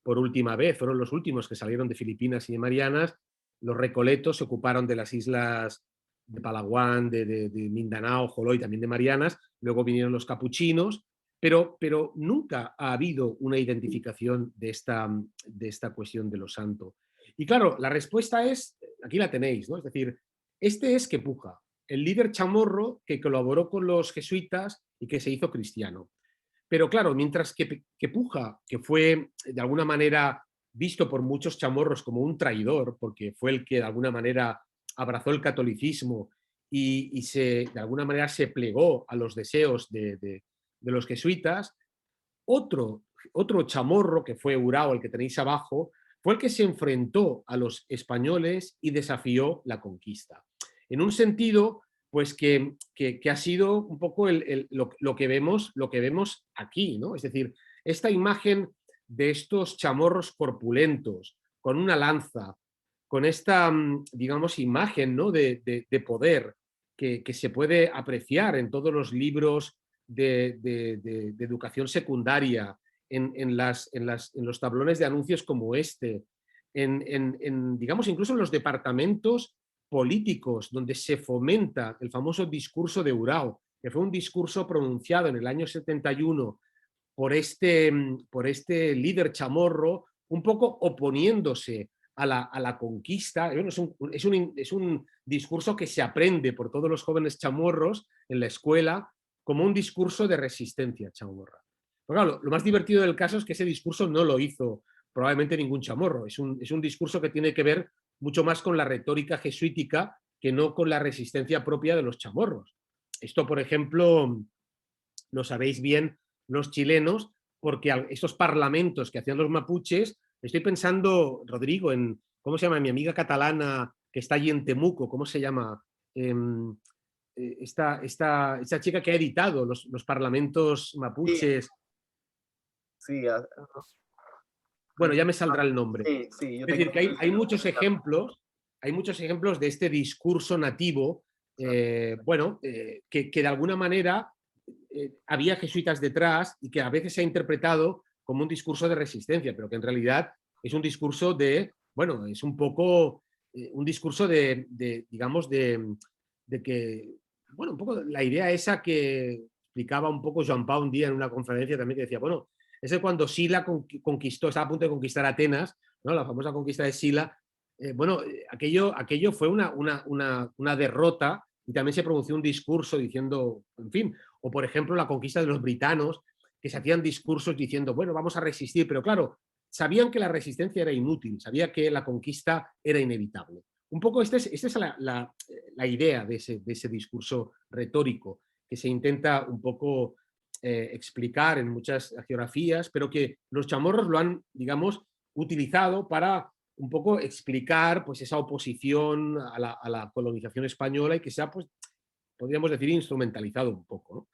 última vez, fueron los últimos que salieron de Filipinas y de Marianas, los recoletos se ocuparon de las islas de Palawan, de Mindanao, Joló y también de Marianas, luego vinieron los capuchinos, pero nunca ha habido una identificación de esta cuestión de lo santo. Y claro, la respuesta es, aquí la tenéis, ¿no? Es decir, este es Quepuja, el líder chamorro que colaboró con los jesuitas y que se hizo cristiano. Pero claro, mientras que Quepuja, que fue de alguna manera visto por muchos chamorros como un traidor, porque fue el que de alguna manera abrazó el catolicismo y de alguna manera se plegó a los deseos de los jesuitas, otro chamorro, que fue Urao, el que tenéis abajo, fue el que se enfrentó a los españoles y desafió la conquista. En un sentido, pues que ha sido un poco lo que vemos aquí, ¿no? Es decir, esta imagen de estos chamorros corpulentos, con una lanza, con esta, digamos, imagen, ¿no? de poder que se puede apreciar en todos los libros de educación secundaria, en los tablones de anuncios como este, digamos, incluso en los departamentos políticos, donde se fomenta el famoso discurso de Urao, que fue un discurso pronunciado en el año 71 por este líder chamorro, un poco oponiéndose a la conquista. Bueno, es un discurso que se aprende por todos los jóvenes chamorros en la escuela como un discurso de resistencia chamorra. Pero claro, lo más divertido del caso es que ese discurso no lo hizo probablemente ningún chamorro. Es un discurso que tiene que ver mucho más con la retórica jesuítica que no con la resistencia propia de los chamorros. Esto, por ejemplo, lo sabéis bien los chilenos, porque estos parlamentos que hacían los mapuches, estoy pensando, Rodrigo, en, ¿cómo se llama? Mi amiga catalana que está allí en Temuco, ¿cómo se llama? Esta chica que ha editado los parlamentos mapuches. Sí, bueno, ya me saldrá el nombre. Sí, sí, es decir, que hay muchos ejemplos de este discurso nativo, que de alguna manera había jesuitas detrás y que a veces se ha interpretado como un discurso de resistencia, pero que en realidad es un discurso es un poco un discurso digamos, de que, bueno, un poco la idea esa que explicaba un poco Joan Pau un día en una conferencia también, que decía, bueno, es de cuando Sila conquistó, estaba a punto de conquistar Atenas, ¿no? La famosa conquista de Sila. Aquello fue una derrota y también se pronunció un discurso diciendo, en fin, o por ejemplo la conquista de los britanos, que se hacían discursos diciendo, bueno, vamos a resistir, pero claro, sabían que la resistencia era inútil, sabía que la conquista era inevitable. Un poco esta es la idea de ese discurso retórico que se intenta un poco explicar en muchas geografías, pero que los chamorros lo han, digamos, utilizado para un poco explicar pues, esa oposición a la colonización española y que se ha, pues, podríamos decir, instrumentalizado un poco, ¿no?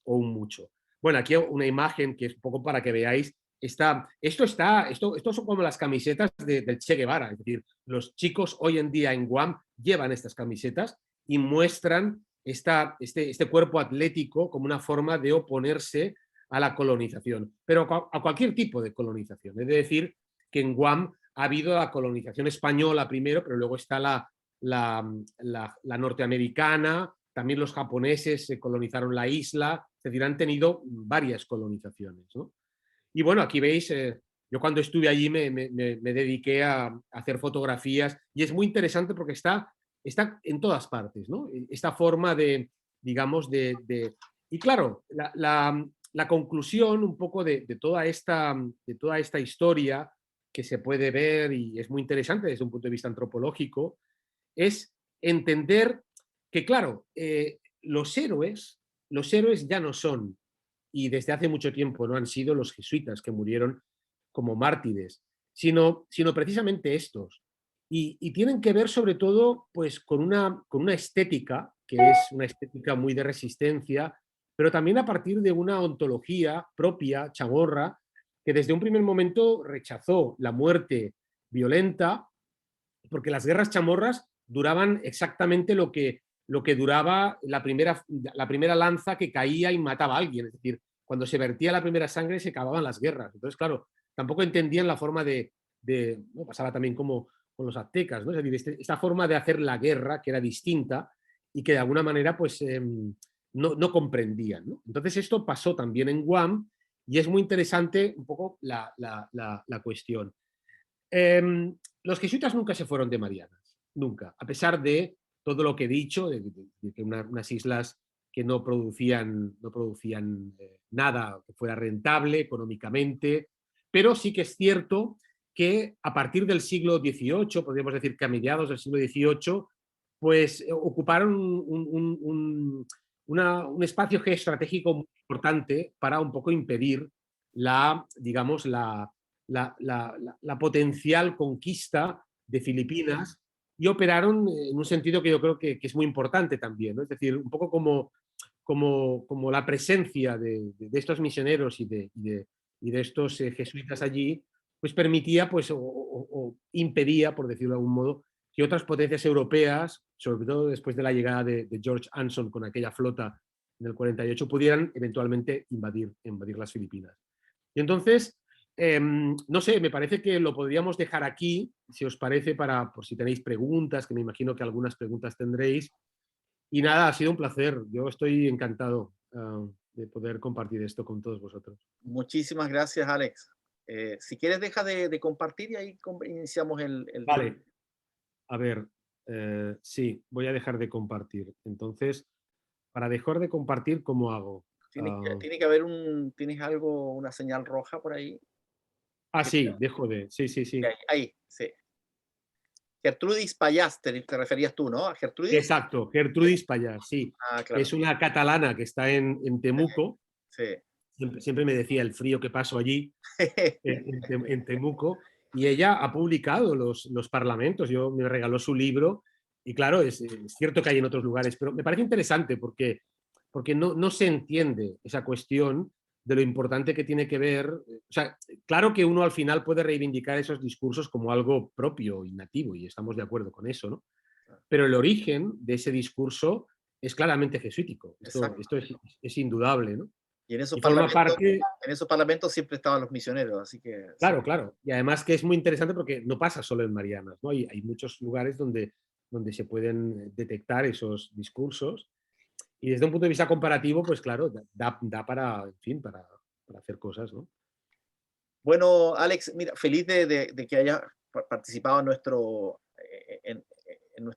O un mucho. Bueno, aquí una imagen que es un poco para que veáis. Esto son como las camisetas del Che Guevara, es decir, los chicos hoy en día en Guam llevan estas camisetas y muestran este cuerpo atlético como una forma de oponerse a la colonización, pero a cualquier tipo de colonización. Es decir, que en Guam ha habido la colonización española primero, pero luego está la norteamericana, también los japoneses colonizaron la isla, es decir, han tenido varias colonizaciones, ¿no? Y bueno, aquí veis, yo cuando estuve allí me dediqué a hacer fotografías y es muy interesante porque está en todas partes, ¿no? Esta forma digamos, Y claro, la conclusión un poco de toda esta historia que se puede ver y es muy interesante desde un punto de vista antropológico, es entender que, claro, los héroes ya no son, y desde hace mucho tiempo no han sido los jesuitas que murieron como mártires, sino precisamente estos. Y tienen que ver sobre todo pues, con una estética, que es una estética muy de resistencia, pero también a partir de una ontología propia, chamorra, que desde un primer momento rechazó la muerte violenta, porque las guerras chamorras duraban exactamente lo que duraba la primera lanza que caía y mataba a alguien. Es decir, cuando se vertía la primera sangre se acababan las guerras. Entonces, claro, tampoco entendían la forma pasaba también como los aztecas, ¿no? Es decir, esta forma de hacer la guerra que era distinta y que de alguna manera pues, no comprendían, ¿no? Entonces esto pasó también en Guam y es muy interesante un poco la cuestión. Los jesuitas nunca se fueron de Marianas, nunca, a pesar de todo lo que he dicho, de que unas islas que no producían nada que fuera rentable económicamente, pero sí que es cierto que a partir del siglo XVIII, podríamos decir que a mediados del siglo XVIII, pues ocuparon un espacio geoestratégico muy importante para un poco impedir digamos, la potencial conquista de Filipinas y operaron en un sentido que yo creo que es muy importante también, ¿no? Es decir, un poco como la presencia de estos misioneros y de estos jesuitas allí, pues permitía pues, o impedía, por decirlo de algún modo, que otras potencias europeas, sobre todo después de la llegada de George Anson con aquella flota en el 48, pudieran eventualmente invadir las Filipinas. Y entonces, no sé, me parece que lo podríamos dejar aquí, si os parece, por si tenéis preguntas, que me imagino que algunas preguntas tendréis. Y nada, ha sido un placer. Yo estoy encantado de poder compartir esto con todos vosotros. Muchísimas gracias, Alex. Si quieres, deja de compartir y ahí iniciamos el... Vale. A ver, sí, voy a dejar de compartir. Entonces, para dejar de compartir, ¿cómo hago? Tiene que haber ¿tienes algo, una señal roja por ahí? Sí, dejo de. Sí, sí, sí. Ahí, sí. Gertrudis Payás, te referías tú, ¿no? ¿A Gertrudis? Exacto, Gertrudis Payás, sí. Claro. Es una catalana que está en Temuco. Sí. Siempre me decía el frío que paso allí, en Temuco. Y ella ha publicado los parlamentos. Me regaló su libro. Y claro, es cierto que hay en otros lugares, pero me parece interesante porque no se entiende esa cuestión de lo importante que tiene que ver. O sea, claro que uno al final puede reivindicar esos discursos como algo propio y nativo, y estamos de acuerdo con eso, ¿no? Pero el origen de ese discurso es claramente jesuítico. Esto es indudable, ¿no? Y en esos, forma parte... en esos parlamentos siempre estaban los misioneros, así que... Claro, claro. Y además que es muy interesante porque no pasa solo en Marianas, ¿no? Hay muchos lugares donde se pueden detectar esos discursos. Y desde un punto de vista comparativo, pues claro, da para, en fin, para hacer cosas, ¿no? Bueno, Alex, mira, feliz de que hayas participado en nuestro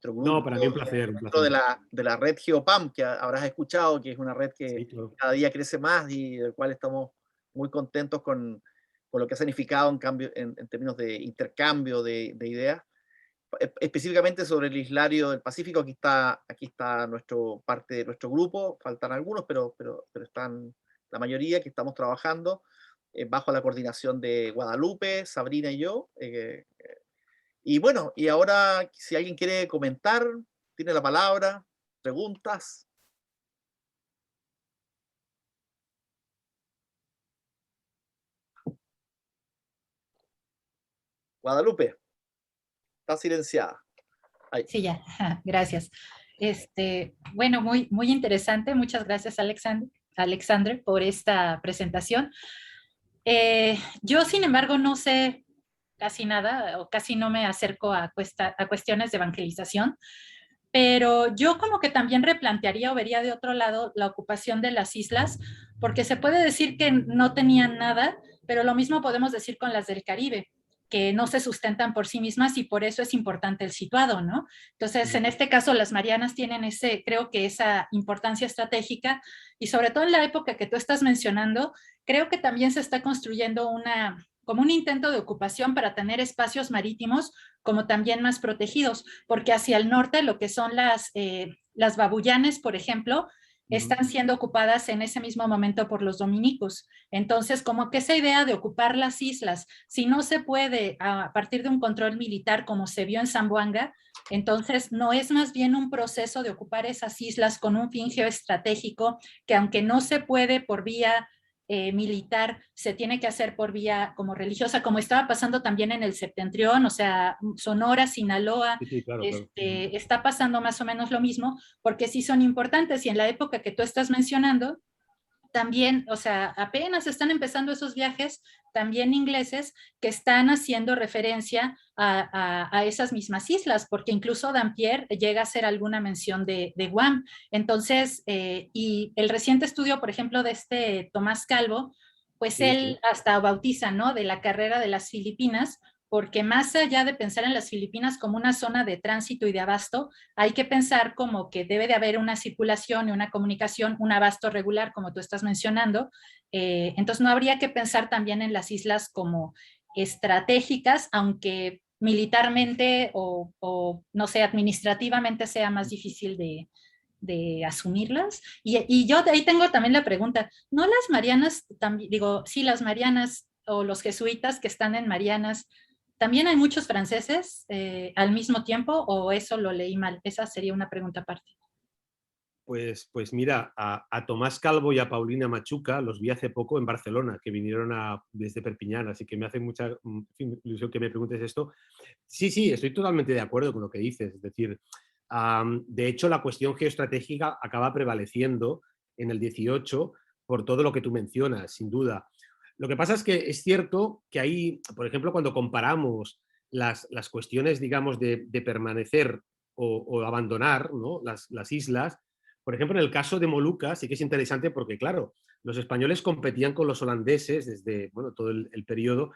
grupo. No, para mí un placer. Dentro de la red GeoPAM, que habrás escuchado, que es una red que Sí, claro. cada día crece más y del cual estamos muy contentos con lo que ha significado en términos de intercambio de ideas. Específicamente sobre el Islario del Pacífico, aquí está parte de nuestro grupo, faltan algunos, pero están la mayoría que estamos trabajando bajo la coordinación de Guadalupe, Sabrina y yo. Y bueno, y ahora si alguien quiere comentar, tiene la palabra, preguntas. Guadalupe, está silenciada. Ahí. Sí, ya, gracias. Bueno, muy interesante. Muchas gracias, Alexandre, por esta presentación. Yo, sin embargo, no sé casi nada o casi no me acerco a cuestiones de evangelización, pero yo como que también replantearía o vería de otro lado la ocupación de las islas, porque se puede decir que no tenían nada, pero lo mismo podemos decir con las del Caribe, que no se sustentan por sí mismas y por eso es importante el situado, ¿no? Entonces, en este caso, las Marianas tienen creo que esa importancia estratégica y sobre todo en la época que tú estás mencionando, creo que también se está construyendo como un intento de ocupación para tener espacios marítimos como también más protegidos, porque hacia el norte lo que son las Babuyanes, por ejemplo, están siendo ocupadas en ese mismo momento por los dominicos. Entonces, como que esa idea de ocupar las islas, si no se puede a partir de un control militar como se vio en Zamboanga, entonces no es más bien un proceso de ocupar esas islas con un fin geoestratégico que aunque no se puede por vía militar, se tiene que hacer por vía como religiosa, como estaba pasando también en el septentrión, o sea, Sonora, Sinaloa, Sí, claro. está pasando más o menos lo mismo, porque sí son importantes y en la época que tú estás mencionando, también, o sea, apenas están empezando esos viajes, también ingleses, que están haciendo referencia a esas mismas islas, porque incluso Dampier llega a hacer alguna mención de Guam. Entonces, y el reciente estudio, por ejemplo, de este Tomás Calvo, pues Sí, sí. él hasta bautiza, ¿no?, de la carrera de las Filipinas, porque más allá de pensar en las Filipinas como una zona de tránsito y de abasto, hay que pensar como que debe de haber una circulación y una comunicación, un abasto regular, como tú estás mencionando. Entonces no habría que pensar también en las islas como estratégicas, aunque militarmente o no sé, administrativamente sea más difícil de asumirlas. Y yo de ahí tengo también la pregunta, ¿no las Marianas, también, digo, sí, las Marianas o los jesuitas que están en Marianas, también hay muchos franceses al mismo tiempo o eso lo leí mal? Esa sería una pregunta aparte. Pues mira, a Tomás Calvo y a Paulina Machuca los vi hace poco en Barcelona, que vinieron desde Perpiñán, así que me hace mucha ilusión que me preguntes esto. Sí, sí, estoy totalmente de acuerdo con lo que dices. Es decir, de hecho, la cuestión geoestratégica acaba prevaleciendo en el 18 por todo lo que tú mencionas, sin duda. Lo que pasa es que es cierto que ahí, por ejemplo, cuando comparamos las cuestiones, digamos, de permanecer o abandonar, ¿no?, las islas, por ejemplo, en el caso de Molucas sí que es interesante porque, claro, los españoles competían con los holandeses desde, bueno, todo el periodo,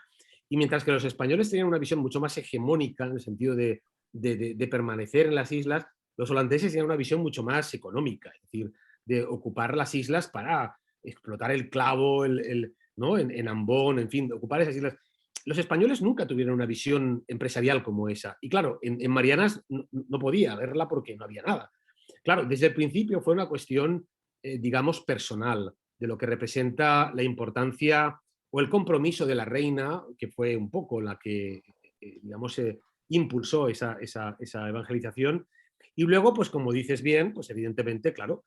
y mientras que los españoles tenían una visión mucho más hegemónica en el sentido de permanecer en las islas, los holandeses tenían una visión mucho más económica, es decir, de ocupar las islas para explotar el clavo, ¿no?, en Ambón, en fin, de ocupar esas islas. Los españoles nunca tuvieron una visión empresarial como esa. Y claro, en Marianas no podía haberla porque no había nada. Claro, desde el principio fue una cuestión, digamos, personal, de lo que representa la importancia o el compromiso de la reina, que fue un poco la que, digamos, impulsó esa evangelización. Y luego, pues como dices bien, pues evidentemente, claro,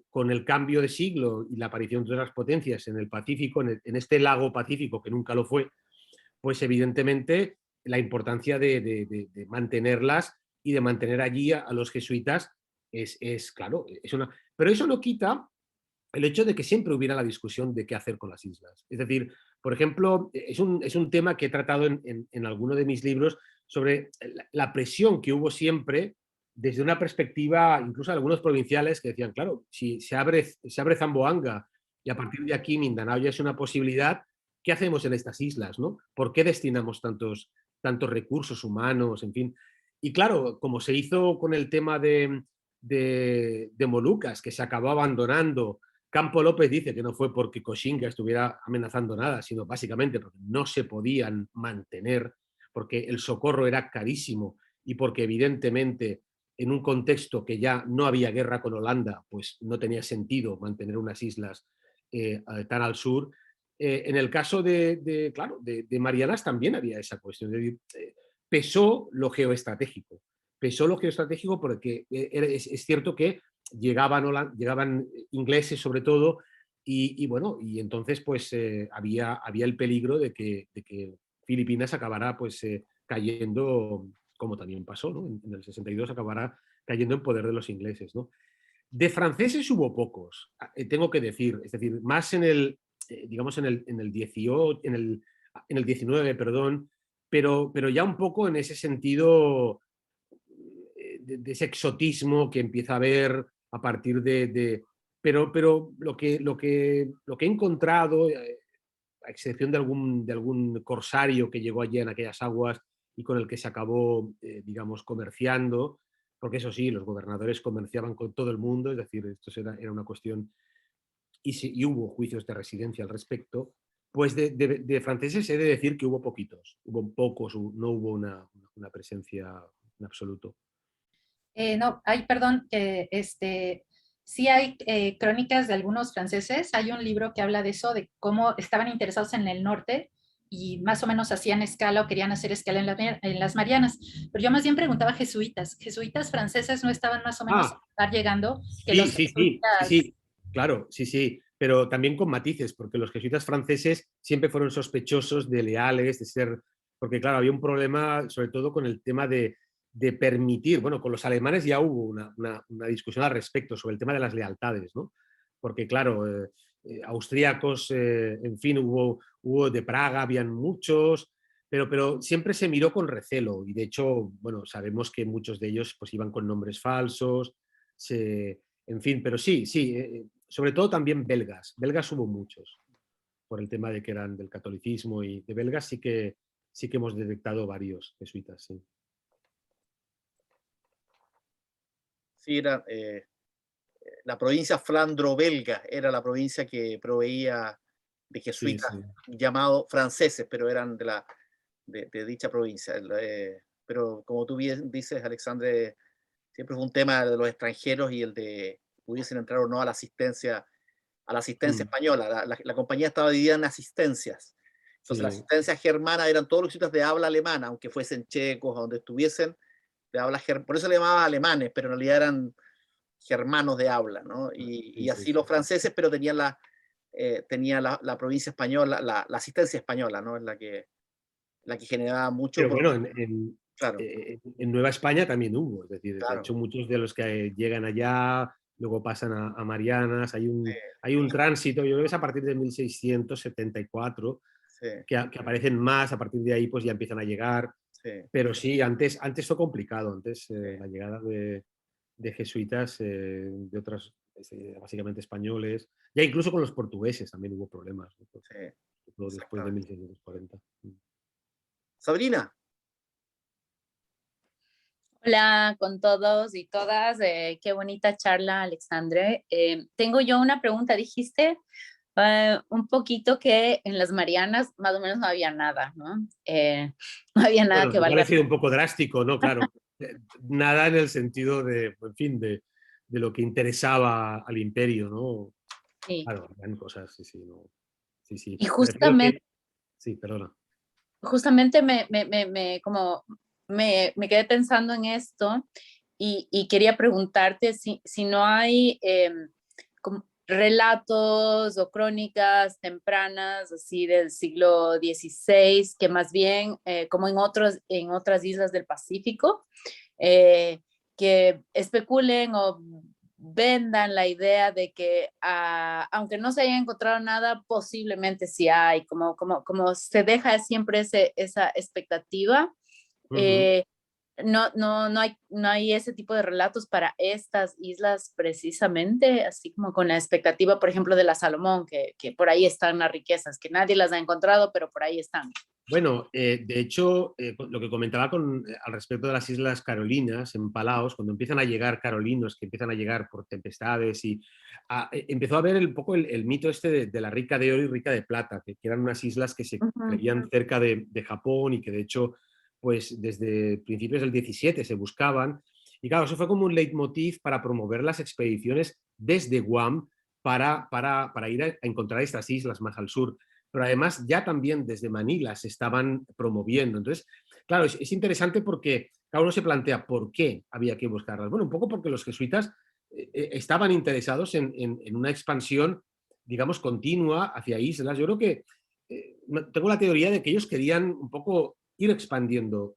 con el cambio de siglo y la aparición de otras potencias en el Pacífico, en este lago Pacífico, que nunca lo fue, pues evidentemente la importancia de mantenerlas y de mantener allí a los jesuitas claro, es una... Pero eso no quita el hecho de que siempre hubiera la discusión de qué hacer con las islas. Es decir, por ejemplo, es un tema que he tratado en alguno de mis libros sobre la presión que hubo siempre desde una perspectiva, incluso de algunos provinciales que decían, claro, si se abre Zamboanga y a partir de aquí Mindanao ya es una posibilidad, ¿qué hacemos en estas islas? ¿No? ¿Por qué destinamos tantos recursos humanos? En fin. Y claro, como se hizo con el tema de Molucas, que se acabó abandonando. Campo López dice que no fue porque Cochinga estuviera amenazando nada, sino básicamente porque no se podían mantener, porque el socorro era carísimo y porque evidentemente en un contexto que ya no había guerra con Holanda, pues no tenía sentido mantener unas islas tan al sur. En el caso claro, de Marianas también había esa cuestión. Pesó lo geoestratégico. Pesó lo geoestratégico porque es cierto que llegaban ingleses sobre todo, y bueno, y entonces pues había el peligro de que Filipinas acabará pues cayendo, como también pasó, ¿no? En el 62 acabará cayendo en poder de los ingleses, ¿no? De franceses hubo pocos, tengo que decir, es decir, más digamos, en el 18, en el 19, perdón, pero ya un poco en ese sentido de ese exotismo que empieza a haber a partir pero lo que he encontrado, a excepción de algún corsario que llegó allí en aquellas aguas y con el que se acabó, digamos, comerciando, porque eso sí, los gobernadores comerciaban con todo el mundo, es decir, esto era una cuestión, y hubo juicios de residencia al respecto, pues de franceses he de decir que hubo poquitos, hubo pocos, no hubo una presencia en absoluto. No, hay, perdón, sí hay crónicas de algunos franceses. Hay un libro que habla de eso, de cómo estaban interesados en el norte y más o menos hacían escala o querían hacer escala en las Marianas. Pero yo más bien preguntaba jesuitas. ¿Jesuitas franceses no estaban más o menos Ah, a estar llegando que sí, los sí, sí, sí, jesuitas? sí, claro, sí, sí, pero también con matices, porque los jesuitas franceses siempre fueron sospechosos de leales, de ser, porque claro, había un problema sobre todo con el tema de permitir, bueno, con los alemanes ya hubo una discusión al respecto sobre el tema de las lealtades, ¿no? Porque claro, austríacos, en fin, hubo de Praga, habían muchos, pero siempre se miró con recelo y de hecho, bueno, sabemos que muchos de ellos pues iban con nombres falsos, en fin, pero sí, sobre todo también belgas hubo muchos, por el tema de que eran del catolicismo y de belgas sí que hemos detectado varios jesuitas, sí. Sí, era, la provincia flandro-belga era la provincia que proveía de Sí, jesuitas sí. llamados franceses, pero eran de dicha provincia. Pero como tú bien dices, Alexandre, siempre fue un tema de los extranjeros y el de pudiesen entrar o no a la asistencia Mm, española. La compañía estaba dividida en asistencias. Entonces, las sí, asistencias germanas eran todos los jesuitas de habla alemana, aunque fuesen checos, o donde estuviesen, de habla por eso le llamaban alemanes, pero en realidad eran germanos de habla, ¿no? Y sí, sí, así sí. los franceses, pero tenían la provincia española, la asistencia española, ¿no? Es la que generaba mucho, Pero bueno, porque, claro, en Nueva España también hubo, es decir, de claro, hecho muchos de los que llegan allá, luego pasan a Marianas, sí, hay un tránsito, yo creo que es a partir de 1674, sí, que aparecen más, a partir de ahí pues ya empiezan a llegar, sí, pero sí, antes fue complicado, antes sí, la llegada de jesuitas, de otras, básicamente españoles, ya incluso con los portugueses también hubo problemas, ¿no? sí, Todo después de exactamente. 1640. Sabrina, Hola con todos y todas. Qué bonita charla, Alexandre. Tengo yo una pregunta. Dijiste un poquito que en las Marianas más o menos no había nada, ¿no? No había nada Bueno, que igual ha valga. sido un poco drástico, ¿no? Claro, nada en el sentido de, en fin, de lo que interesaba al imperio, ¿no? Sí. Claro, eran cosas, sí, sí, no. Sí, sí. Y Me refiero justamente, que, sí, perdona. justamente me quedé pensando en esto y quería preguntarte si no hay como relatos o crónicas tempranas así del siglo XVI, que más bien, como en otras islas del Pacífico, eh, que especulen o vendan la idea de que aunque no se haya encontrado nada, posiblemente sí hay, como se deja siempre esa expectativa. Ujú. eh, no hay ese tipo de relatos para estas islas precisamente, así como con la expectativa, por ejemplo, de la Salomón, que por ahí están las riquezas, que nadie las ha encontrado, pero por ahí están. Bueno, de hecho, lo que comentaba al respecto de las Islas Carolinas, en Palaos, cuando empiezan a llegar carolinos, que empiezan a llegar por tempestades, empezó a ver un poco el mito este de la rica de oro y rica de plata, que eran unas islas que se Ujú. creían cerca de Japón y que de hecho, pues desde principios del 17 se buscaban. Y claro, eso fue como un leitmotiv para promover las expediciones desde Guam para ir a encontrar estas islas más al sur, pero además ya también desde Manila se estaban promoviendo. Entonces, claro, es interesante porque cada uno se plantea por qué había que buscarlas. Bueno, un poco porque los jesuitas estaban interesados en una expansión, digamos, continua hacia islas. Yo creo que tengo la teoría de que ellos querían un poco ir expandiendo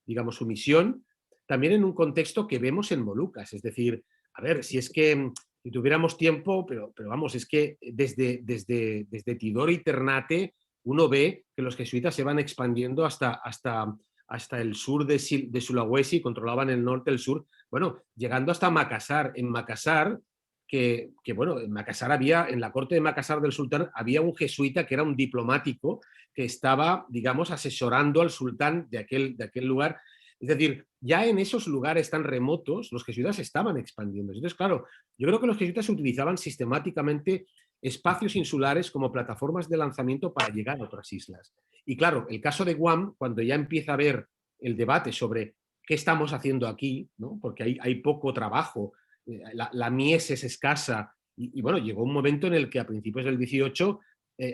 digamos, su misión, también en un contexto que vemos en Molucas. Es decir, a ver, si es que si tuviéramos tiempo, pero vamos, es que desde Tidore y Ternate uno ve que los jesuitas se van expandiendo hasta el sur de Sulawesi, controlaban el norte, el sur, bueno, llegando hasta Makassar. En Makassar, bueno, en Makassar había, en la corte de Makassar del sultán, había un jesuita que era un diplomático que estaba, digamos, asesorando al sultán de aquel lugar. Es decir, ya en esos lugares tan remotos, los jesuitas estaban expandiendo. Entonces, claro, yo creo que los jesuitas utilizaban sistemáticamente espacios insulares como plataformas de lanzamiento para llegar a otras islas. Y claro, el caso de Guam, cuando ya empieza a haber el debate sobre qué estamos haciendo aquí, ¿no? Porque hay poco trabajo, la mies es escasa, bueno, llegó un momento en el que a principios del 18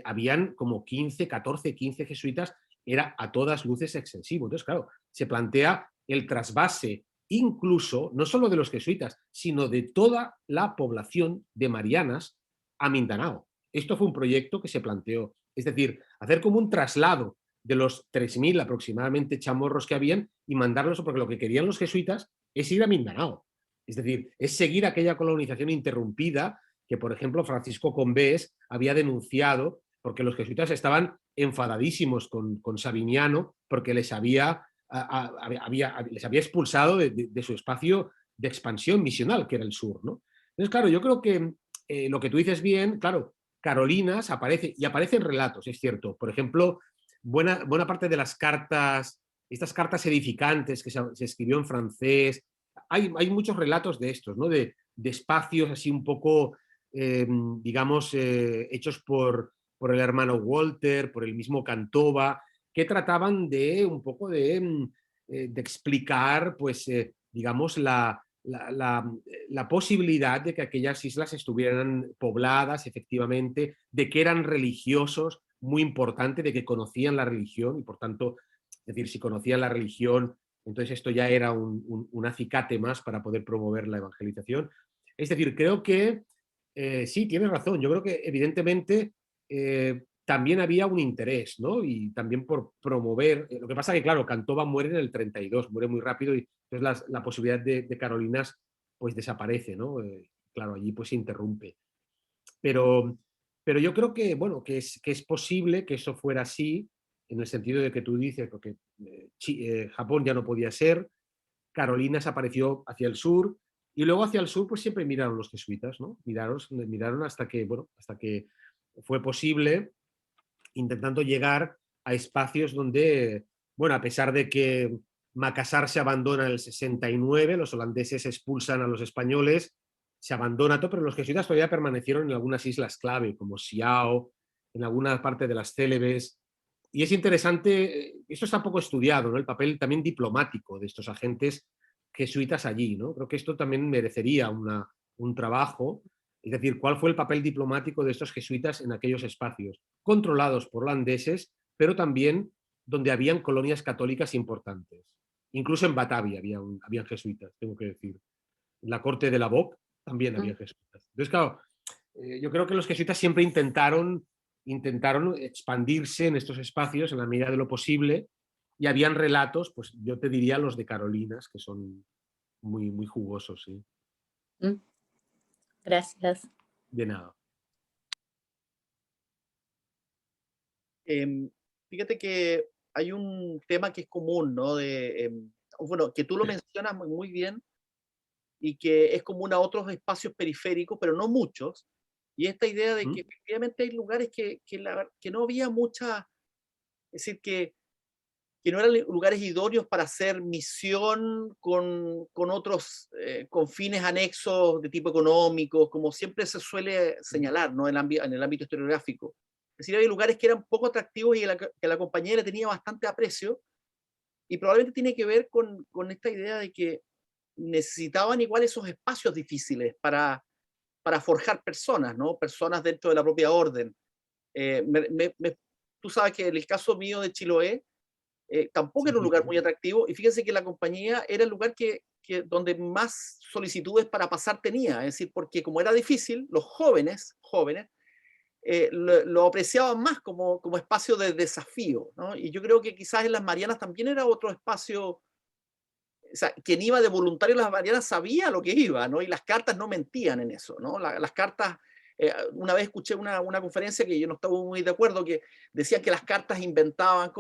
habían como 15, 14, 15 jesuitas, era a todas luces excesivo. Entonces, claro, se plantea el trasvase incluso, no solo de los jesuitas, sino de toda la población de Marianas a Mindanao. Esto fue un proyecto que se planteó. Es decir, hacer como un traslado de los 3.000 aproximadamente chamorros que habían y mandarlos, porque lo que querían los jesuitas es ir a Mindanao. Es decir, es seguir aquella colonización interrumpida que, por ejemplo, Francisco Combés había denunciado porque los jesuitas estaban enfadadísimos con Sabiniano porque les había expulsado de su espacio de expansión misional, que era el sur, ¿no? Entonces, claro, yo creo que lo que tú dices bien, claro, Carolinas aparece, y aparecen relatos, es cierto. Por ejemplo, buena parte de las cartas, estas cartas edificantes que se escribió en francés, hay muchos relatos de estos, ¿no? De espacios así un poco, digamos, hechos por el hermano Walter, por el mismo Cantova, que trataban de un poco de explicar, pues, digamos, la posibilidad de que aquellas islas estuvieran pobladas, efectivamente, de que eran religiosos, muy importante, de que conocían la religión y, por tanto, es decir, si conocían la religión, entonces esto ya era un acicate más para poder promover la evangelización. Es decir, creo que sí, tienes razón. Yo creo que evidentemente también había un interés, ¿no? Y también por promover. Lo que pasa que, claro, Cantova muere en el 32, muere muy rápido y entonces la posibilidad de Carolinas pues desaparece, ¿no? Claro, allí pues se interrumpe. Pero yo creo que, bueno, que es posible que eso fuera así, en el sentido de que tú dices, porque Japón ya no podía ser, Carolinas apareció hacia el sur, y luego hacia el sur pues siempre miraron los jesuitas, ¿no? Miraron hasta que, bueno, hasta que fue posible, intentando llegar a espacios donde, bueno, a pesar de que Macassar se abandona en el 69, los holandeses expulsan a los españoles, se abandona todo, pero los jesuitas todavía permanecieron en algunas islas clave, como Siao, en alguna parte de las Célebes. Y es interesante, esto está poco estudiado, ¿no? El papel también diplomático de estos agentes jesuitas allí, ¿no? Creo que esto también merecería un trabajo, es decir, cuál fue el papel diplomático de estos jesuitas en aquellos espacios, controlados por holandeses, pero también donde habían colonias católicas importantes. Incluso en Batavia habían jesuitas, tengo que decir. En la corte de la Boc también había jesuitas. Entonces, claro, yo creo que los jesuitas siempre intentaron expandirse en estos espacios en la medida de lo posible, y habían relatos, pues yo te diría los de Carolinas, que son muy, muy jugosos, sí. Gracias. De nada. Fíjate que hay un tema que es común, ¿no? Bueno, que tú lo mencionas muy bien y que es común a otros espacios periféricos, pero no muchos. Y esta idea de que efectivamente hay lugares que no había mucha, es decir, que no eran lugares idóneos para hacer misión con otros, con fines anexos de tipo económico, como siempre se suele señalar, ¿no? En el ámbito historiográfico. Es decir, hay lugares que eran poco atractivos y que la compañía le tenía bastante aprecio, y probablemente tiene que ver con esta idea de que necesitaban igual esos espacios difíciles para forjar personas, ¿no? Personas dentro de la propia orden. Tú sabes que en el caso mío de Chiloé, tampoco era un lugar muy atractivo, y fíjense que la compañía era el lugar donde más solicitudes para pasar tenía, es decir, porque como era difícil, los jóvenes lo apreciaban más como espacio de desafío, ¿no? Y yo creo que quizás en las Marianas también era otro espacio. O sea, quien iba de voluntario a las Marianas sabía lo que iba, ¿no? Y las cartas no mentían en eso, ¿no? Las cartas, una vez escuché una conferencia que yo no estaba muy de acuerdo, que decían que las cartas inventaban,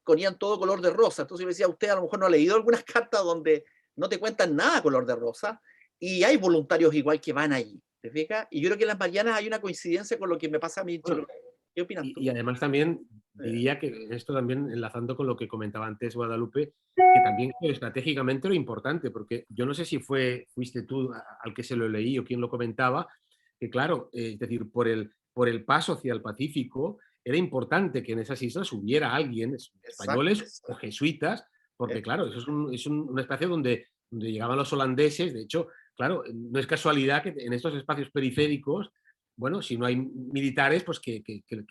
ponían todo color de rosa. Entonces yo decía, usted a lo mejor no ha leído algunas cartas donde no te cuentan nada color de rosa, y hay voluntarios igual que van allí, ¿te fijas? Y yo creo que en las Marianas hay una coincidencia con lo que me pasa a mí. Bueno, ¿qué opinas tú? Y además también diría que esto también, enlazando con lo que comentaba antes Guadalupe, que también estratégicamente lo importante, porque yo no sé si fuiste tú al que se lo leí o quién lo comentaba, que claro, es decir, por el paso hacia el Pacífico, era importante que en esas islas hubiera alguien, españoles o jesuitas, porque claro, eso es un espacio donde llegaban los holandeses. De hecho, claro, no es casualidad que en estos espacios periféricos, bueno, si no hay militares, pues que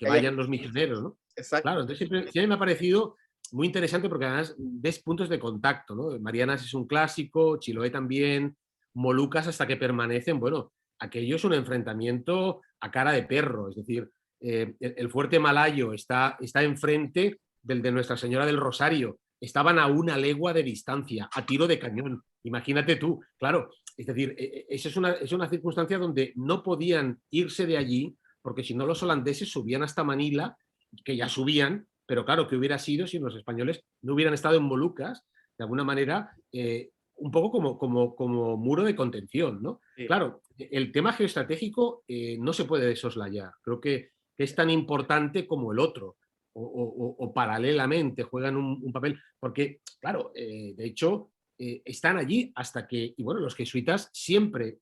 vayan los misioneros, ¿no? Exacto. Claro, entonces siempre me ha parecido muy interesante porque además ves puntos de contacto, ¿no? Marianas es un clásico, Chiloé también, Molucas hasta que permanecen, bueno, aquello es un enfrentamiento a cara de perro, es decir, el fuerte malayo está enfrente del de Nuestra Señora del Rosario, estaban a 1 legua de distancia, a tiro de cañón, imagínate tú, claro, Es decir, esa es una circunstancia donde no podían irse de allí, porque si no los holandeses subían hasta Manila, que ya subían, pero claro, ¿qué hubiera sido si los españoles no hubieran estado en Molucas, de alguna manera, un poco como muro de contención, ¿no? Sí. Claro, el tema geoestratégico no se puede soslayar. Creo que es tan importante como el otro, o paralelamente juegan un papel, porque, claro, de hecho, están allí hasta que, y bueno, los jesuitas siempre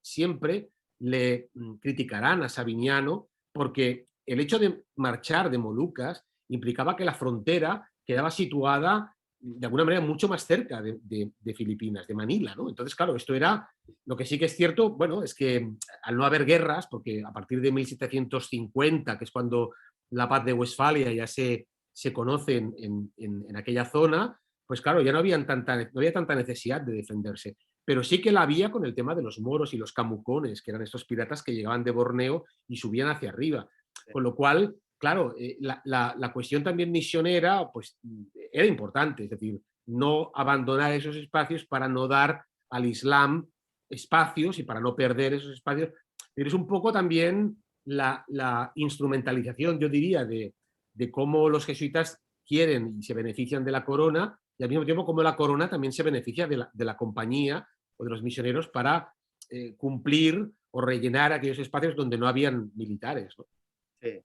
le criticarán a Sabiniano, porque el hecho de marchar de Molucas implicaba que la frontera quedaba situada de alguna manera mucho más cerca de Filipinas, de Manila, ¿no? Entonces, claro, esto era, lo que sí que es cierto, bueno, es que al no haber guerras, porque a partir de 1750, que es cuando la paz de Westfalia ya se conoce en aquella zona, pues claro, ya no había tanta necesidad de defenderse. Pero sí que la había con el tema de los moros y los camucones, que eran estos piratas que llegaban de Borneo y subían hacia arriba. Con lo cual, claro, la cuestión también misionera pues, era importante, es decir, no abandonar esos espacios para no dar al Islam espacios y para no perder esos espacios. Pero es un poco también la instrumentalización, yo diría, de cómo los jesuitas quieren y se benefician de la corona, y al mismo tiempo cómo la corona también se beneficia de la compañía o de los misioneros para cumplir o rellenar aquellos espacios donde no habían militares, ¿no? Sí,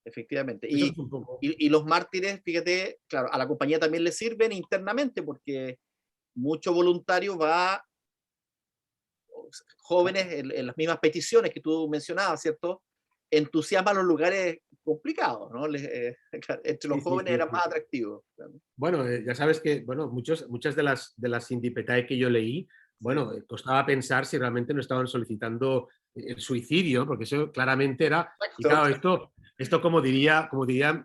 efectivamente. Eso es un poco... Y los mártires, fíjate, claro, a la compañía también le sirven internamente porque mucho voluntario va, jóvenes en las mismas peticiones que tú mencionabas, ¿cierto? Entusiasman los lugares complicados, ¿no? Entre los jóvenes eran más atractivos. Bueno, ya sabes que bueno, muchas de las Indipetae que yo leí, bueno, costaba pensar si realmente no estaban solicitando el suicidio, porque eso claramente era... Y claro, esto como diría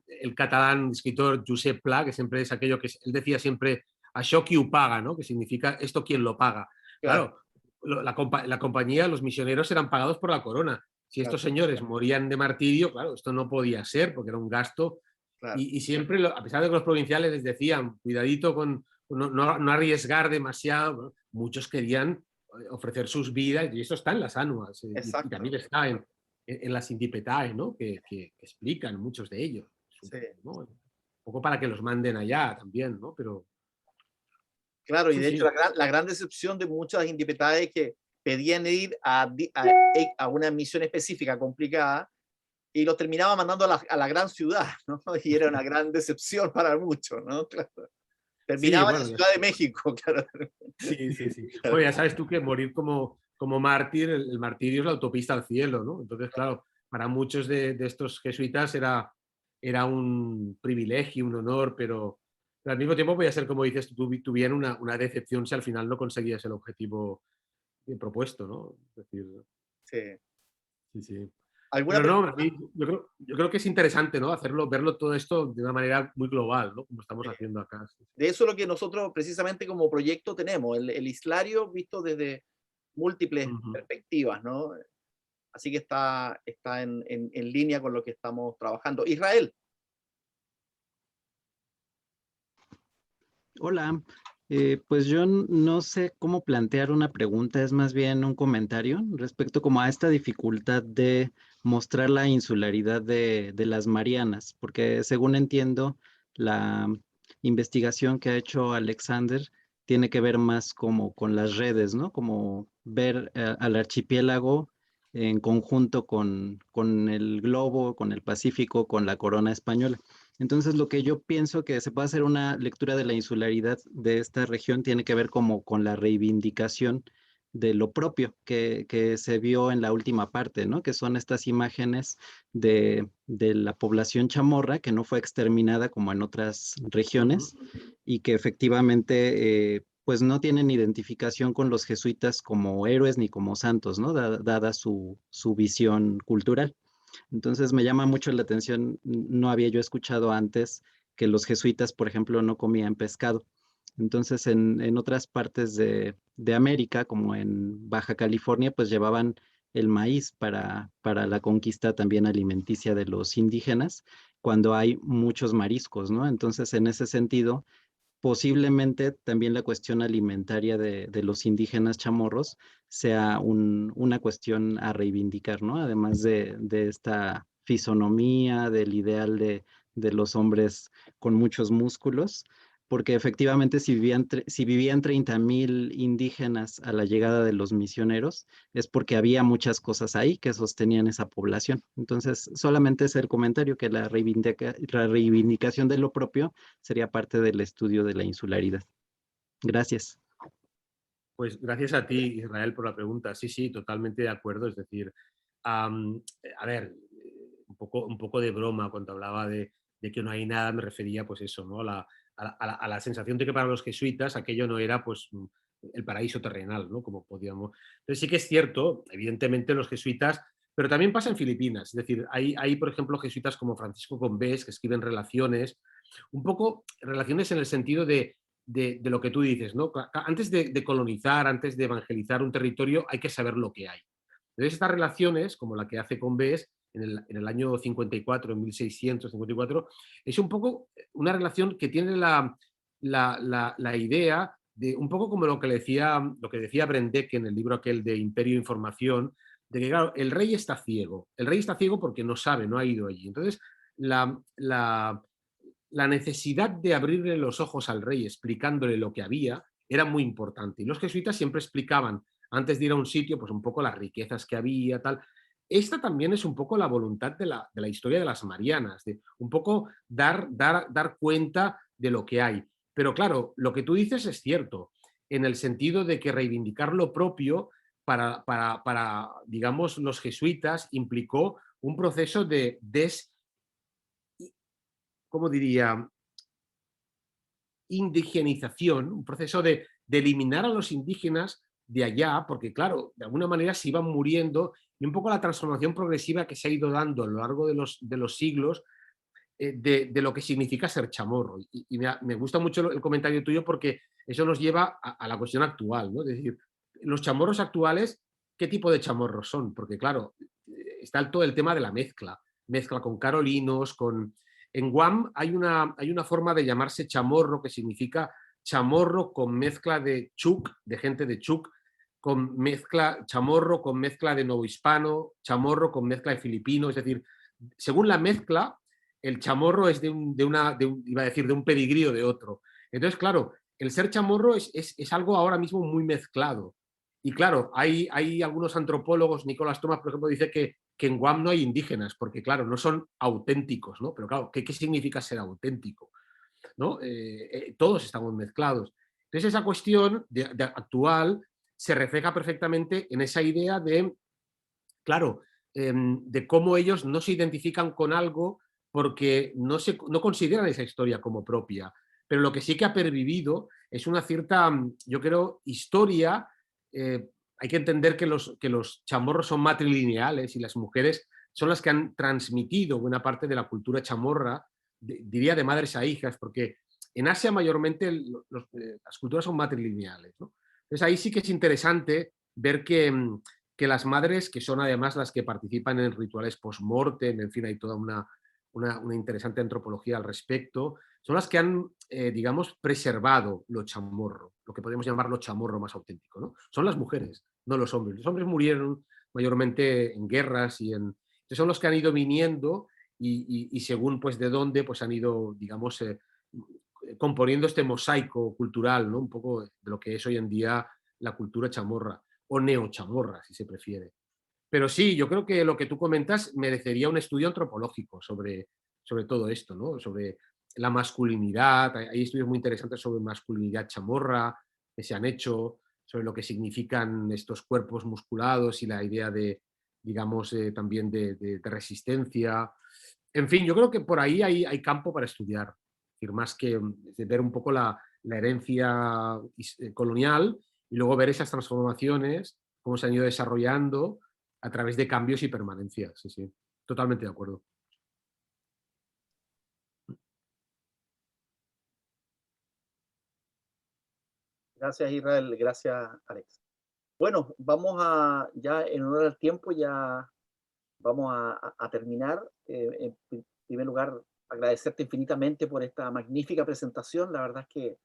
el catalán escritor Josep Pla, que siempre es aquello que él decía siempre, això qui ho paga, ¿no? Que significa esto quién lo paga. Claro, la compañía, los misioneros eran pagados por la corona. Si estos señores morían de martirio, claro, esto no podía ser, porque era un gasto. Claro. Y siempre, a pesar de que los provinciales les decían, cuidadito con no arriesgar demasiado, muchos querían ofrecer sus vidas, y eso está en las anuas, y también está en las Indipetae, ¿no? que explican muchos de ellos. Sí. ¿no? Un poco para que los manden allá también, ¿no? Pero... Claro, y de hecho la gran decepción de muchas Indipetae es que pedían ir a una misión específica complicada y los terminaba mandando a la gran ciudad, ¿no? Y era una gran decepción para muchos, ¿no? Claro. Terminaba en la Ciudad de México, claro. Sí. Bueno, ya sabes tú que morir como mártir, el martirio es la autopista al cielo, ¿no? Entonces, claro, para muchos de estos jesuitas era un privilegio, un honor, pero al mismo tiempo podía ser, como dices, tuvieran una decepción si al final no conseguías el objetivo propuesto, ¿no? Es decir, sí. Pero no, yo creo que es interesante, ¿no? Verlo todo esto de una manera muy global, ¿no? Como estamos haciendo acá. De eso es lo que nosotros precisamente como proyecto tenemos, el islario visto desde múltiples perspectivas, ¿no? Así que está en línea con lo que estamos trabajando. Israel. Hola, pues yo no sé cómo plantear una pregunta, es más bien un comentario respecto como a esta dificultad de mostrar la insularidad de las Marianas, porque según entiendo, la investigación que ha hecho Alexander tiene que ver más como con las redes, ¿no? Como ver al archipiélago en conjunto con el globo, con el Pacífico, con la corona española. Entonces, lo que yo pienso que se puede hacer una lectura de la insularidad de esta región tiene que ver como con la reivindicación de lo propio que se vio en la última parte, ¿no? Que son estas imágenes de la población chamorra que no fue exterminada como en otras regiones y que efectivamente pues no tienen identificación con los jesuitas como héroes ni como santos, ¿no? Dada su visión cultural. Entonces me llama mucho la atención, no había yo escuchado antes que los jesuitas, por ejemplo, no comían pescado. Entonces en otras partes de América, como en Baja California, pues llevaban el maíz para la conquista también alimenticia de los indígenas, cuando hay muchos mariscos, ¿no? Entonces en ese sentido, posiblemente también la cuestión alimentaria de los indígenas chamorros sea una cuestión a reivindicar, ¿no? Además de esta fisonomía, del ideal de los hombres con muchos músculos, porque efectivamente si vivían 30,000 indígenas a la llegada de los misioneros, es porque había muchas cosas ahí que sostenían esa población. Entonces, solamente es el comentario que la reivindicación de lo propio sería parte del estudio de la insularidad. Gracias. Pues gracias a ti, Israel, por la pregunta. Sí, sí, totalmente de acuerdo. Es decir, a ver, un poco de broma cuando hablaba de que no hay nada, me refería pues eso, ¿no? A la sensación de que para los jesuitas aquello no era pues el paraíso terrenal, ¿no? Como podíamos. Entonces sí que es cierto, evidentemente los jesuitas, pero también pasa en Filipinas. Es decir, hay por ejemplo, jesuitas como Francisco Combés que escriben relaciones, un poco relaciones en el sentido de lo que tú dices, ¿no? Antes de colonizar, antes de evangelizar un territorio, hay que saber lo que hay. Entonces, estas relaciones, como la que hace Combés en el año 54, en 1654, es un poco una relación que tiene la idea de un poco como lo que decía Brendek en el libro aquel de Imperio e Información, de que, claro, el rey está ciego. El rey está ciego porque no sabe, no ha ido allí. Entonces, la necesidad de abrirle los ojos al rey explicándole lo que había era muy importante. Y los jesuitas siempre explicaban, antes de ir a un sitio, pues un poco las riquezas que había, tal. Esta también es un poco la voluntad de la historia de las Marianas, de un poco dar cuenta de lo que hay. Pero claro, lo que tú dices es cierto, en el sentido de que reivindicar lo propio para digamos, los jesuitas implicó un proceso de ¿cómo diría? Indigenización, un proceso de eliminar a los indígenas de allá, porque claro, de alguna manera se iban muriendo, y un poco la transformación progresiva que se ha ido dando a lo largo de los siglos de lo que significa ser chamorro. Y me gusta mucho el comentario tuyo porque eso nos lleva a la cuestión actual, ¿no? Es decir, los chamorros actuales, ¿qué tipo de chamorros son? Porque claro, está todo el tema de la mezcla con carolinos, En Guam hay una forma de llamarse chamorro que significa chamorro con mezcla de chuk, de gente de chuk, chamorro con mezcla de novohispano, chamorro con mezcla de filipino, es decir, según la mezcla, el chamorro es iba a decir, de un pedigrí o de otro. Entonces, claro, el ser chamorro es algo ahora mismo muy mezclado. Y claro, hay algunos antropólogos, Nicolás Thomas, por ejemplo, dice que en Guam no hay indígenas, porque claro, no son auténticos, ¿no? Pero claro, ¿qué significa ser auténtico? ¿No? Todos estamos mezclados. Entonces, esa cuestión actual se refleja perfectamente en esa idea de, claro, de cómo ellos no se identifican con algo porque no consideran esa historia como propia. Pero lo que sí que ha pervivido es una cierta, yo creo, historia. Hay que entender que los chamorros son matrilineales y las mujeres son las que han transmitido buena parte de la cultura chamorra, diría de madres a hijas, porque en Asia mayormente las culturas son matrilineales, ¿no? Entonces ahí sí que es interesante ver que las madres, que son además las que participan en rituales post-mortem, en fin, hay toda una interesante antropología al respecto, son las que han, digamos, preservado lo chamorro, lo que podemos llamar lo chamorro más auténtico, ¿no? Son las mujeres, no los hombres. Los hombres murieron mayormente en guerras entonces son los que han ido viniendo y según pues de dónde pues han ido, digamos, componiendo este mosaico cultural, ¿no? Un poco de lo que es hoy en día la cultura chamorra o neochamorra, si se prefiere. Pero sí, yo creo que lo que tú comentas merecería un estudio antropológico sobre todo esto, ¿no? Sobre la masculinidad. Hay estudios muy interesantes sobre masculinidad chamorra que se han hecho, sobre lo que significan estos cuerpos musculados y la idea de, digamos, también de resistencia. En fin, yo creo que por ahí hay campo para estudiar, es decir, más que ver un poco la herencia colonial y luego ver esas transformaciones, cómo se han ido desarrollando a través de cambios y permanencias. Sí, sí, totalmente de acuerdo. Gracias, Israel. Gracias, Alex. Bueno, ya en honor al tiempo, ya vamos a terminar. En primer lugar, agradecerte infinitamente por esta magnífica presentación. La verdad es que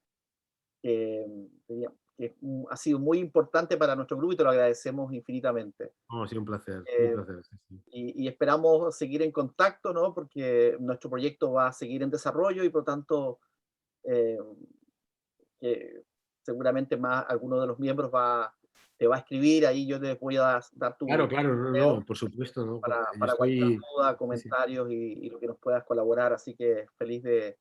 ha sido muy importante para nuestro grupo y te lo agradecemos infinitamente. Ha sido un placer, sí, sí. Y esperamos seguir en contacto, ¿no? Porque nuestro proyecto va a seguir en desarrollo y por tanto seguramente más alguno de los miembros te va a escribir, ahí yo te voy a dar tu Claro, correo no, por supuesto, ¿no? para cualquier duda, comentarios y lo que nos puedas colaborar, así que feliz de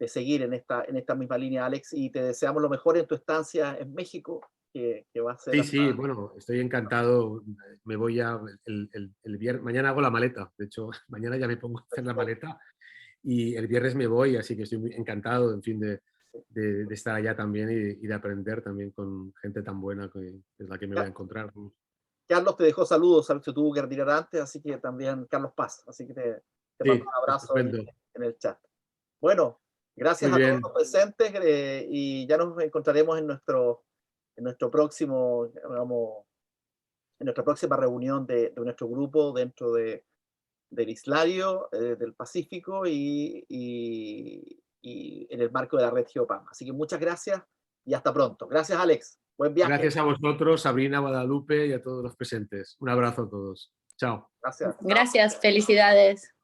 seguir en esta misma línea, Alex, y te deseamos lo mejor en tu estancia en México, que va a ser... Sí, bueno, estoy encantado. Me voy ya el viernes. Mañana hago la maleta. De hecho, mañana ya me pongo a hacer la maleta y el viernes me voy, así que estoy muy encantado, en fin, de estar allá también y de aprender también con gente tan buena que es la que me voy a encontrar. Carlos te dejó saludos, sabes que tuvo que retirar antes, así que también Carlos Paz, así que te mando un abrazo en el chat. Bueno, gracias a todos los presentes y ya nos encontraremos en nuestro próximo, digamos, en nuestra próxima reunión de nuestro grupo dentro del Islario del Pacífico y en el marco de la red GeoPAM. Así que muchas gracias y hasta pronto. Gracias, Alex. Buen viaje. Gracias a vosotros, Sabrina, Guadalupe y a todos los presentes. Un abrazo a todos. Chao. Gracias. Gracias, felicidades.